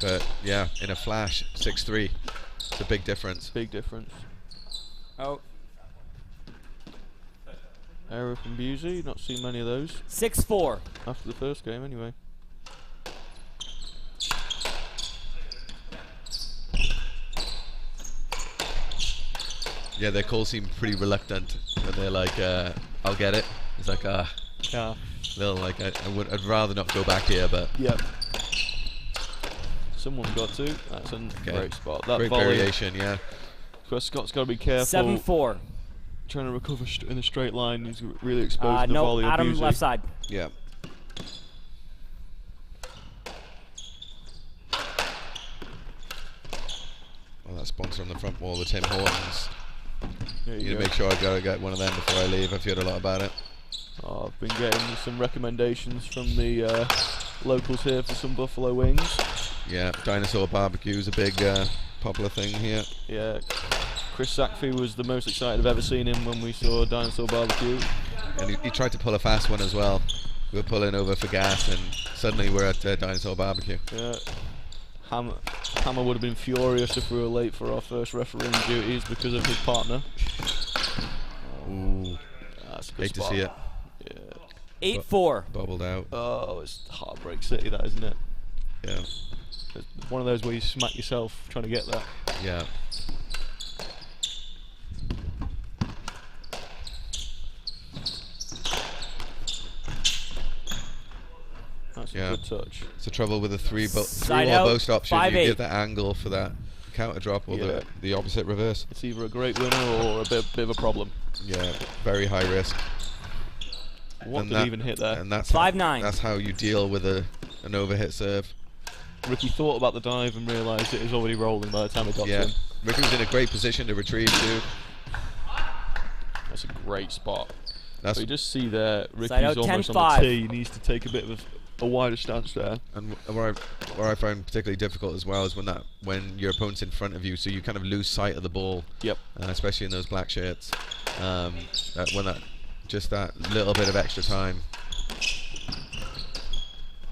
But yeah, in a flash, 6-3. It's a big difference. Big difference. Oh. Error from Busey. Not seen many of those 6-4. after the first game, anyway. Yeah, their calls seem pretty reluctant, and they're like, "I'll get it." It's like, Yeah. little like, I'd rather not go back here, but Yep. Someone got to. That's a great spot. That great volley. variation. Yeah, Scott's got to be careful. 7-4. trying to recover in a straight line. He's really exposed the no, volley of Adam Busey. left side. Yeah. Well, that sponsor on the front wall, the Tim Hortons. There You you need go. to make sure I gotta get one of them before I leave. I've heard a lot about it. Oh, I've been getting some recommendations from the locals here for some buffalo wings. Yeah, dinosaur barbecue is a big popular thing here. Yeah, Chris Sackfey was the most excited I've ever seen him when we saw Dinosaur Barbecue. And he tried to pull a fast one as well. We were pulling over for gas, and suddenly we're at Dinosaur Barbecue. Yeah. Hammer would have been furious if we were late for our first refereeing duties because of his partner. Ooh, That's a good hate to spot. see it. Yeah. 8-4. Bubbled out. Oh, it's Heartbreak City, that, isn't it? Yeah, It's one of those where you smack yourself trying to get that. yeah. That's Yeah. a good touch. It's the trouble with the three Side wall out, boast option. 5-8. You get the angle for that counter drop or Yeah. the opposite reverse. It's either a great winner or a bit of a problem. Yeah, very high risk. What And did that- he even hit there? And that's 5-9. That's how you deal with an overhit serve. Ricky thought about the dive and realised it was already rolling by the time it got to Yeah, him. Ricky was in a great position to retrieve too. That's a great spot. That's So you just see there, Side Ricky's out, almost on 10-5. the tee. He needs to take a bit of a wider stance there. and where I find particularly difficult as well is when your opponent's in front of you, so you kind of lose sight of the ball. Yep. Especially in those black shirts. Just that little bit of extra time.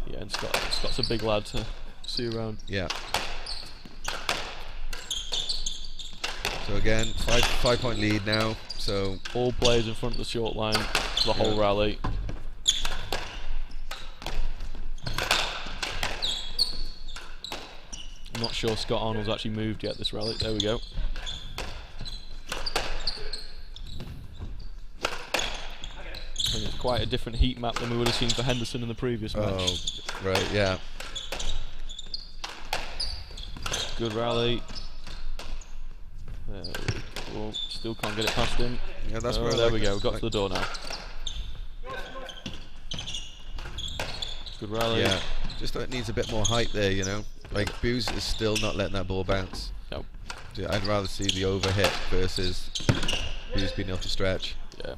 Yeah, and Scott's a big lad to see around. Yeah. So again, 5-point lead now. So All players in front of the short line the whole Yeah. rally. I'm not sure Scott Arnold's actually moved yet this rally. There we go. I think it's quite a different heat map than we would have seen for Henderson in the previous match. right, yeah. Good rally. Well, still can't get it past him. Yeah, that's Oh, where I there like we it. go. We've got Like- to the door now. Good rally. Yeah. Just that it needs a bit more height there, you know. Like Buse is still not letting that ball bounce. Nope. Yeah, I'd rather see the overhit versus Buse being able to stretch. Yeah.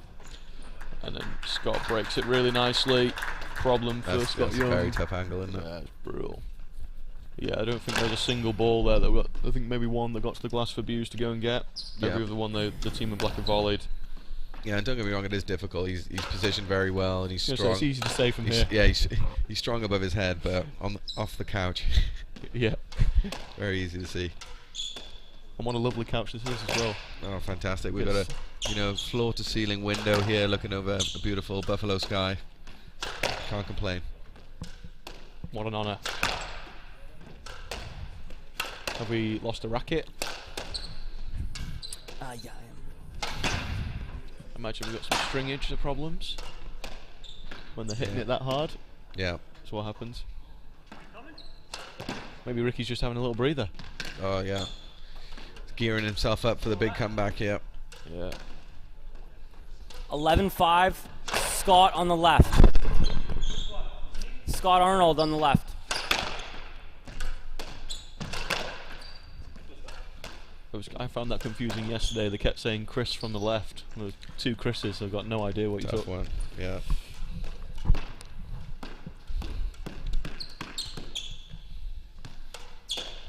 And then Scott breaks it really nicely. Problem for That's Scott a Young. very tough angle, isn't it? Yeah, it's brutal. Yeah, I don't think there's a single ball there that got. I think maybe one that got to the glass for Buse to go and get. Every Yeah. other one the team in black have volleyed. Yeah, and don't get me wrong, it is difficult. He's positioned very well, and he's Yeah, so strong. it's easy to say from He's- here. Yeah, he's strong above his head, but off the couch, Yeah. very easy to see. And what a lovely couch this is as well. Oh, fantastic! We've Yes. got a floor to ceiling window here, looking over a beautiful Buffalo sky. Can't complain. What an honour. Have we lost a racket? Yeah, I am. Imagine we've got some stringage problems when they're hitting Yeah. it that hard. Yeah. That's what happens. Maybe Ricky's just having a little breather. Oh yeah. Gearing himself up for the big comeback here. Yeah. 11-5. Scott on the left. Scott Arnold on the left. I found that confusing yesterday. They kept saying Chris from the left. There was two Chris's, so I've got no idea what you Tough took. one. Yeah.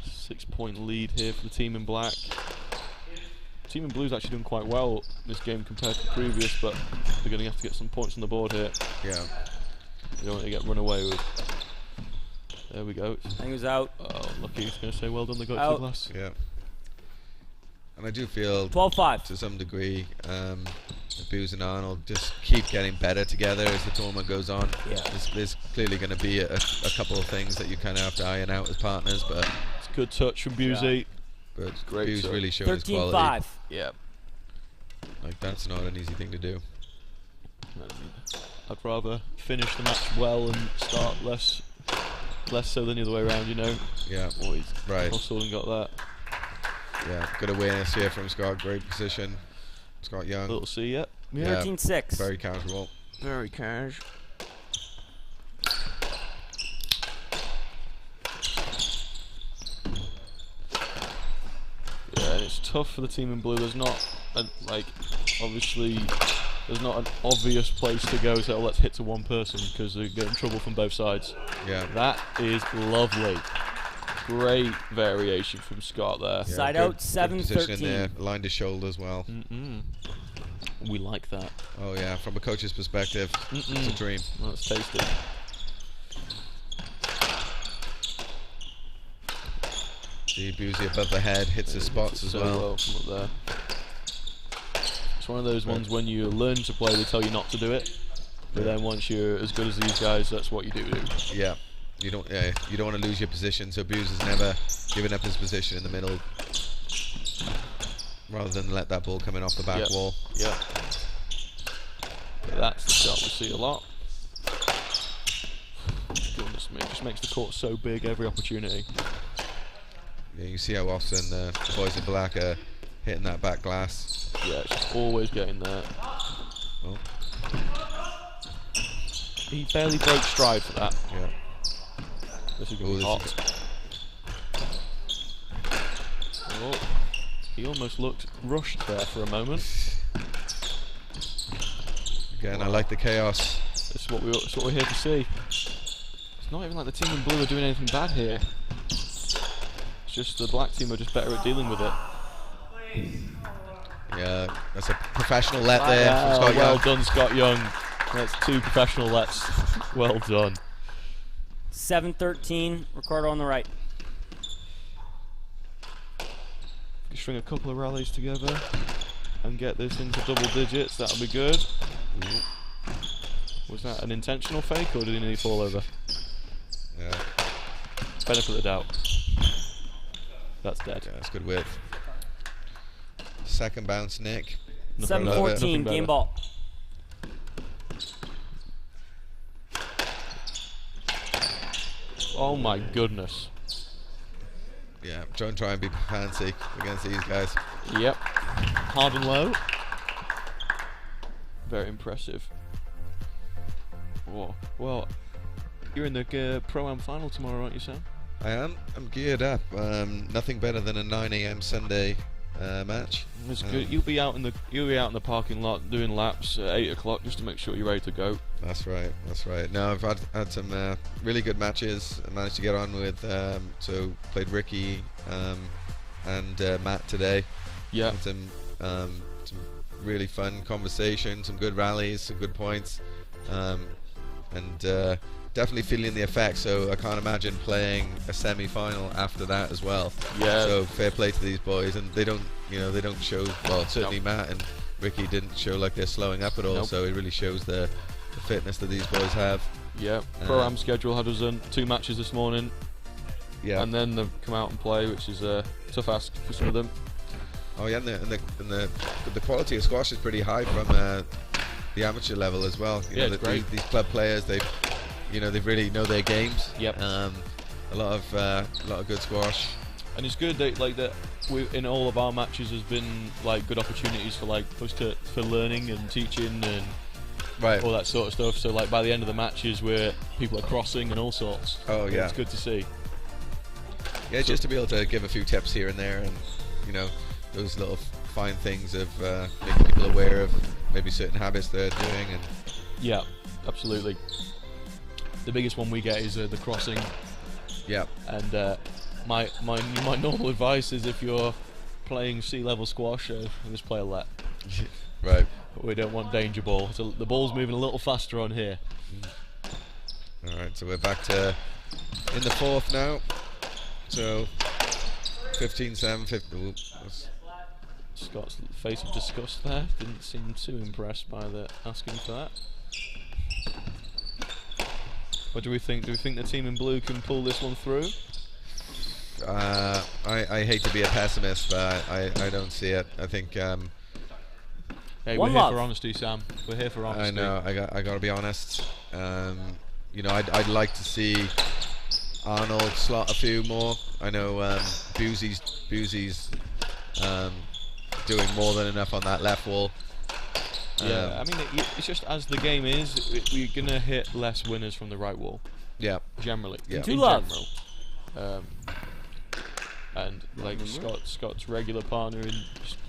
Six-point lead here for the team in black. Team in blue's actually doing quite well this game compared to the previous, but they're going to have to get some points on the board here. Yeah. They don't want to get run away with. There we go. I think he was out. Oh, lucky. He's going to say well done. They got it to Out. the glass. Yeah. And I do feel 12-5. to some degree, Buse and Arnold just keep getting better together as the tournament goes on. Yeah. There's clearly going to be a couple of things that you kind of have to iron out as partners, but It's a good touch from Busey. Great Buse serve. really showing his quality. 13-5. Yeah. Like that's not an easy thing to do. I'd rather finish the match well and start less so than the other way around, you know. Yeah. Oh, he's Right. hustled and got that. Yeah. Good awareness here from Scott. Great position. Scott Young. Little C, yep. Yeah, 13-6. very casual. Very cash. Yeah, and it's tough for the team in blue. There's not, obviously, there's not an obvious place to go. So let's hit to one person because they get in trouble from both sides. Yeah. That is lovely. Great variation from Scott there. Yeah, Side good- out, good position 7-13. there. Aligned his shoulders well. We like that. Oh yeah, from a coach's perspective, it's a dream. Let's taste it. See Boozy above the head, hits his spots as So well. from up there. It's one of those ones when you learn to play, they tell you not to do it. But then once you're as good as these guys, that's what you do. Yeah, you don't want to lose your position. So Booze has never given up his position in the middle, rather than let that ball come in off the back wall. Yeah. That's the shot we see a lot. Goodness me, it just makes the court so big every opportunity. Yeah, you see how often the boys in black are hitting that back glass. Yeah, it's just always getting there. Oh. He barely broke stride for that. Yeah. This is going to be hot. Oh, he almost looked rushed there for a moment. Again, I like the chaos. It's what we're here to see. It's not even like the team in blue are doing anything bad here. It's just the black team are just better at dealing with it. Yeah, that's a professional let there from Scott well Young. done, Scott Young. That's 2 professional lets. Well done. 7-13. Ricardo on the right. You string a couple of rallies together and get this into double digits. That'll be good. Was that an intentional fake or did he nearly fall over? Yeah, Benefit of the doubt. That's dead. yeah, that's good width. Second bounce, Nick. Nothing better. 7-14. Nothing better. Game ball. Oh my goodness. Yeah, don't try and be fancy against these guys. Yep. Hard and low. Very impressive. Whoa. Well, you're in the Pro-Am final tomorrow, aren't you, Sam? I am. I'm geared up. Nothing better than a 9 AM Sunday match. That's good. You'll be out in the parking lot doing laps at 8 o'clock just to make sure you're ready to go. That's right. That's right. No, I've had some really good matches. I managed to get on with so played Ricky and Matt today. Yeah. Had some really fun conversation, some good rallies, some good points, and definitely feeling the effects. So I can't imagine playing a semi-final after that as well. Yeah. So fair play to these boys, and they don't show. Well, certainly Matt and Ricky didn't show like they're slowing up at all. Nope. So it really shows the fitness that these boys have. Yeah. Pro-Am schedule had us done 2 matches this morning. Yeah. And then they've come out and play, which is a tough ask for some of them. Oh yeah, and the quality of squash is pretty high from the amateur level as well. You Yeah, know, it's great. These club players, they really know their games. Yep. A lot of good squash. And it's good that in all of our matches has been like good opportunities for like us for learning and teaching and Right. all that sort of stuff. So like by the end of the matches where people are crossing and all sorts. Oh yeah. It's good to see. Yeah, just to be able to give a few tips here and there, and those little fine things of making people aware of maybe certain habits they're doing. And Yeah, absolutely. The biggest one we get is the crossing. yeah, And my normal advice is if you're playing sea-level squash, just play a let. right. We don't want danger ball. So the ball's moving a little faster on here. All right, so we're back to in the fourth now. So 15-7, 15. Scott's face of disgust there. Didn't seem too impressed by the asking for that. What do we think? Do we think the team in blue can pull this one through? I hate to be a pessimist, but I don't see it. I think Hey, One we're here love. for honesty, Sam. We're here for honesty. I know. I got to be honest. I'd like to see Arnold slot a few more. I know Boozy's doing more than enough on that left wall. Yeah, I mean, it's just as the game is, we're going to hit less winners from the right wall. Yeah. Generally. Yeah. Two In loves. general. And like Scott's regular partner in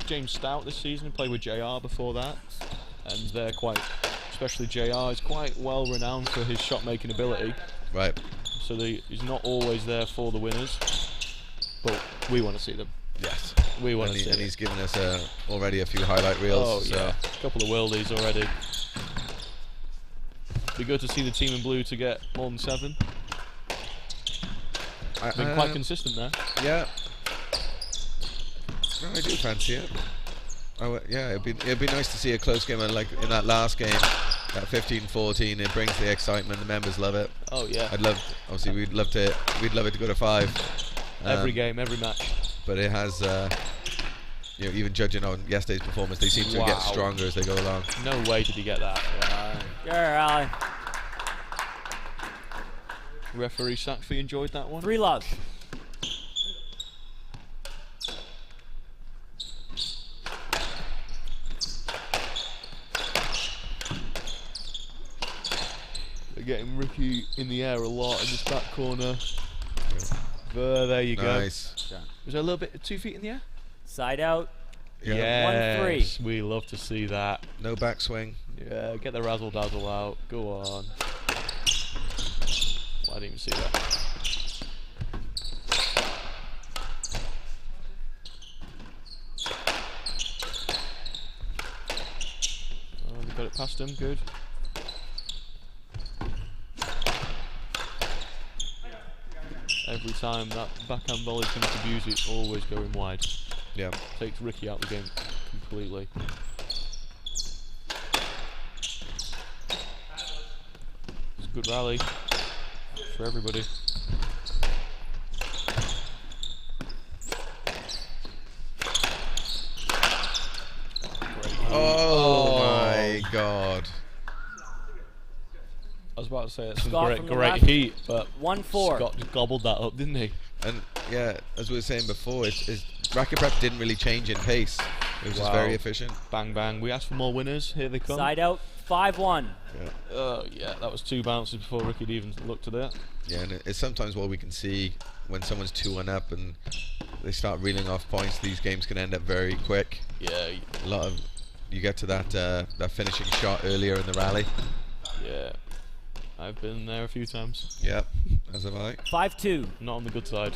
James Stout this season, played with JR before that. And they're quite, especially JR, is quite well renowned for his shot making ability. Right. So he's not always there for the winners. But we want to see them. Yes. We want to And see he's given us already a few highlight reels. Oh so. yeah, a couple of worldies already. Be good to see the team in blue to get more than 7. Been quite consistent there. Yeah. No, I do fancy it. Yeah, it'd be nice to see a close game, and like in that last game, that 15-14, it brings the excitement. The members love it. Oh yeah. Obviously, we'd love it to go to 5. Every game, every match. But it has, even judging on yesterday's performance, they seem to get stronger as they go along. No way did he get that. Yeah, Rally. Referee Sackfee enjoyed that one. 3 loves. They're getting Ricky in the air a lot in this back corner. There you go. Nice. Was there a little bit 2 feet in the air? Side out. Yeah. 1-3. We love to see that. No backswing. Yeah, get the razzle dazzle out. Go on. Well, I didn't even see that. Oh, they got it past him. Good. Every time that backhand volley comes to abuse, it's always going wide. Yeah. Takes Ricky out of the game completely. It's a good rally for everybody. Oh my God. I was about to say it's some Scott from the great left. heat, but 1-4. Scott just gobbled that up, didn't he? And yeah, as we were saying before, his racket prep didn't really change in pace. It was just Wow. very efficient. Bang bang. We asked for more winners. Here they come. Side out. 5-1. Oh yeah, that was 2 bounces before Ricky even looked at it. Yeah, and it's sometimes what we can see when someone's 2-1 up and they start reeling off points. These games can end up very quick. Yeah, A lot of you get to that finishing shot earlier in the rally. yeah. I've been there a few times. Yeah, as have I. 5-2. Not on the good side.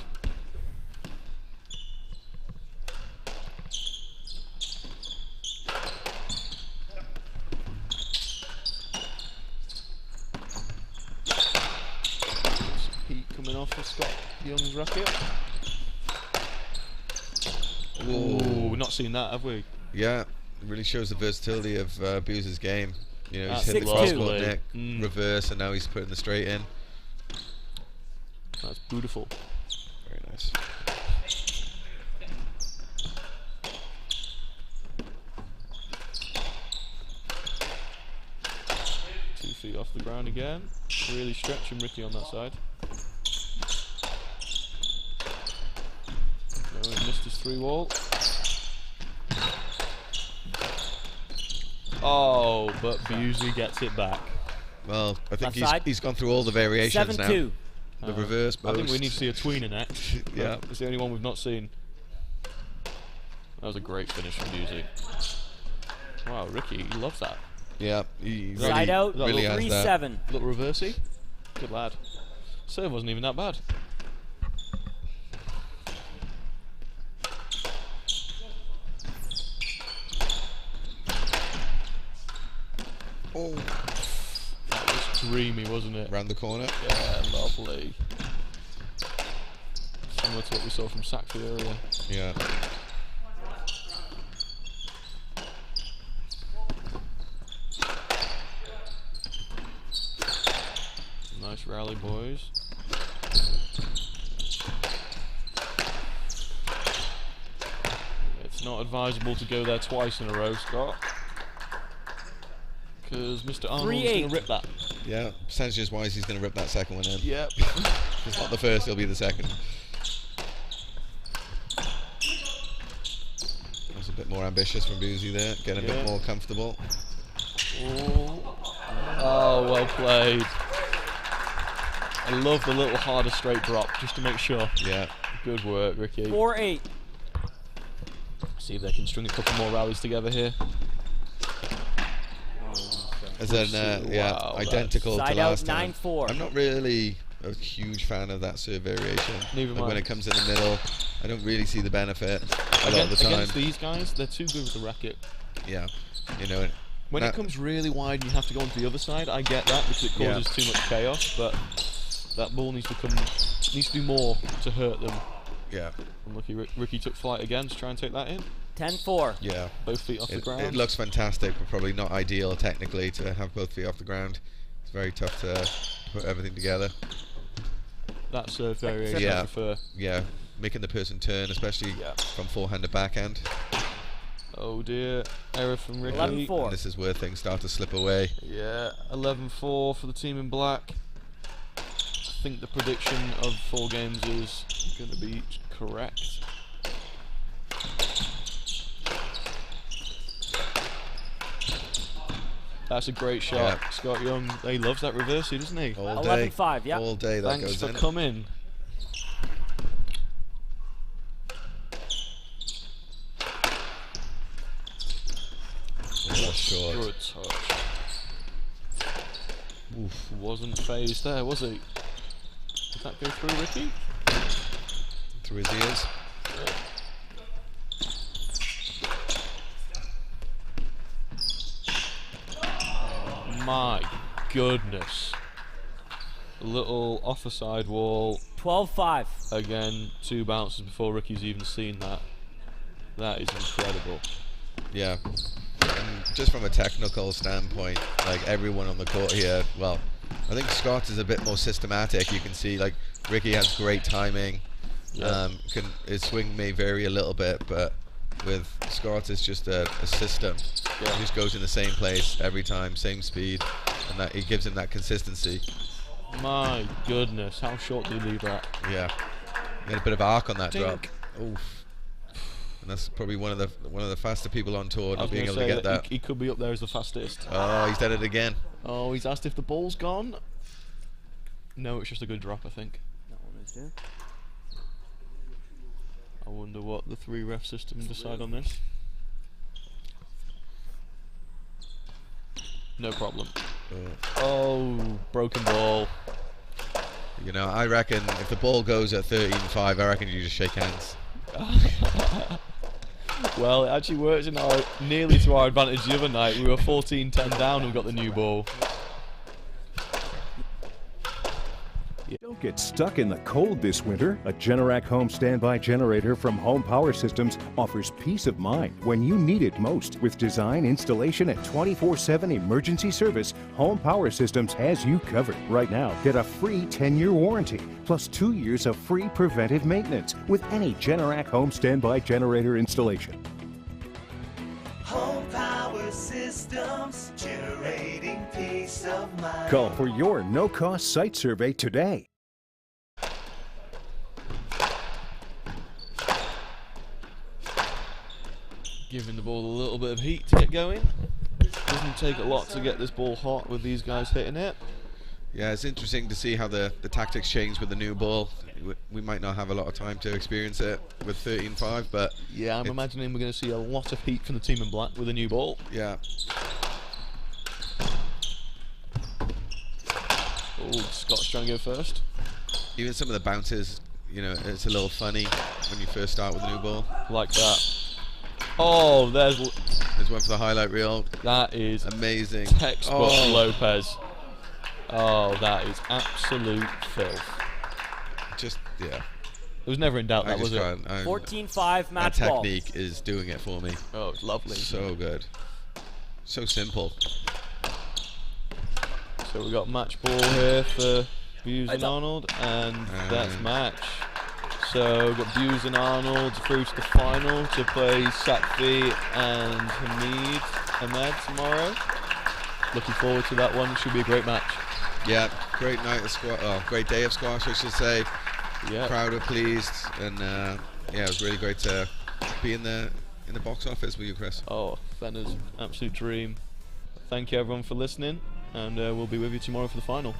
Heat coming off of Scott Young's racket. Ooh, we've not seen that, have we? Yeah, it really shows the versatility of Buse's game. You know, he's That's hit the 6-2. cross-court neck, Mm. reverse, and now he's putting the straight in. That's beautiful. Very nice. Two feet off the ground again. Really stretching Ricky on that side. No, he missed his 3 wall. Oh, but Busey gets it back. Well, I think Left side. he's gone through all the variations 7-2. now. The reverse I think we post. need to see a tweener next. Yeah. It's the only one we've not seen. That was a great finish from Busey. Wow, Ricky, he loves that. Yeah, he Side really, out. really has that. 3-7. Little reversey. Good lad. Serve wasn't even that bad. Oh, That was dreamy, wasn't it? round the corner. Yeah, lovely. Similar to what we saw from Sackford earlier. Yeah. Nice rally, boys. It's not advisable to go there twice in a row, Scott. Because Mr. Arnold's going 3-8. to rip that. Yeah, percentages wise, he's going to rip that second one in. Yep. If it's not the first, it'll be the second. That's a A bit more ambitious from Boozy there, getting a bit more comfortable. Oh, well played. I love the little harder straight drop, just to make sure. Yeah. Good work, Ricky. 4-8. See if they can string a couple more rallies together here. As an, Wow, identical to Side out last time. 9-4. I'm not really a huge fan of that serve variation. Neither am I. When it comes in the middle, I don't really see the benefit a lot of the time. Against these guys, they're too good with the racket. Yeah, you know. When it comes really wide and you have to go onto the other side, I get that because it causes too much chaos. But that ball needs to do more to hurt them. Yeah. Unlucky Ricky took flight again to try and take that in. 10-4. Yeah. Both feet off the ground. It looks fantastic, but probably not ideal technically to have both feet off the ground. It's very tough to put everything together. That's a variation I prefer. Yeah, making the person turn, especially from forehand to backhand. Oh dear, error from Ricky. 11-4. And this is where things start to slip away. Yeah, 11-4 for the team in black. I think the prediction of 4 games is going to be correct. That's a great shot. Yeah. Scott Young, he loves that reversey, doesn't he? All day. 11-5, yeah. All day that Thanks goes for in. coming. Short. Good touch. Oof, wasn't phased there, was he? Did that go through, Ricky? Through his ears. My goodness. A little off the side wall. 12-5. Again, 2 bounces before Ricky's even seen that. That is incredible. Yeah. And just from a technical standpoint, like everyone on the court here, well, I think Scott is a bit more systematic. You can see like Ricky has great timing. His swing may vary a little bit, but with Scott it's just a system. He just goes in the same place every time, same speed, and that it gives him that consistency. My goodness, how short did he leave that? Yeah. He had a bit of arc on that drop. Dink. Oof. And that's probably one of the faster people on tour, I was not being gonna able to say get that. He could be up there as the fastest. Oh, he's done it again. Oh, he's asked if the ball's gone. No, it's just a good drop, I think. That one is there. I wonder what the 3-ref system decide on this. No problem. Oh, broken ball. You know, I reckon if the ball goes at 13-5, I reckon you just shake hands. Well, it actually worked in our nearly to our advantage the other night. We were 14-10 down and got the new ball. Don't get stuck in the cold this winter. A Generac home standby generator from Home Power Systems offers peace of mind when you need it most. With design, installation, and 24/7 emergency service, Home Power Systems has you covered. Right now, get a free 10-year warranty, plus 2 years of free preventive maintenance with any Generac home standby generator installation. Home Power Systems, generating peace of mind. Call for your no-cost site survey today. Giving the ball a little bit of heat to get going. Doesn't take a lot to get this ball hot with these guys hitting it. Yeah, it's interesting to see how the tactics change with the new ball. We might not have a lot of time to experience it with 13-5, but yeah, I'm imagining we're going to see a lot of heat from the team in black with a new ball. Yeah. Oh, Scott's trying to go first. Even some of the bounces, you know, it's a little funny when you first start with a new ball. Like that. Oh, there's one for the highlight reel. That is amazing. Textbook Lopez. Oh, that is absolute filth. Just, yeah. It was never in doubt, that was it? 14-5 match that ball. technique is doing it for me. Oh, it's lovely. So good. So simple. So we got match ball here for Buse and Arnold, and that's match. So we've got Buse and Arnold through to the final to play Sakfi and Ahmed tomorrow. Looking forward to that one. It should be a great match. Yeah, great night of squash. Oh, great day of squash, I should say. Yeah. Crowd were pleased, and yeah, it was really great to be in the in the box office, were you, Chris? Oh, Fenner's absolute dream. Thank you everyone for listening, and we'll be with you tomorrow for the final.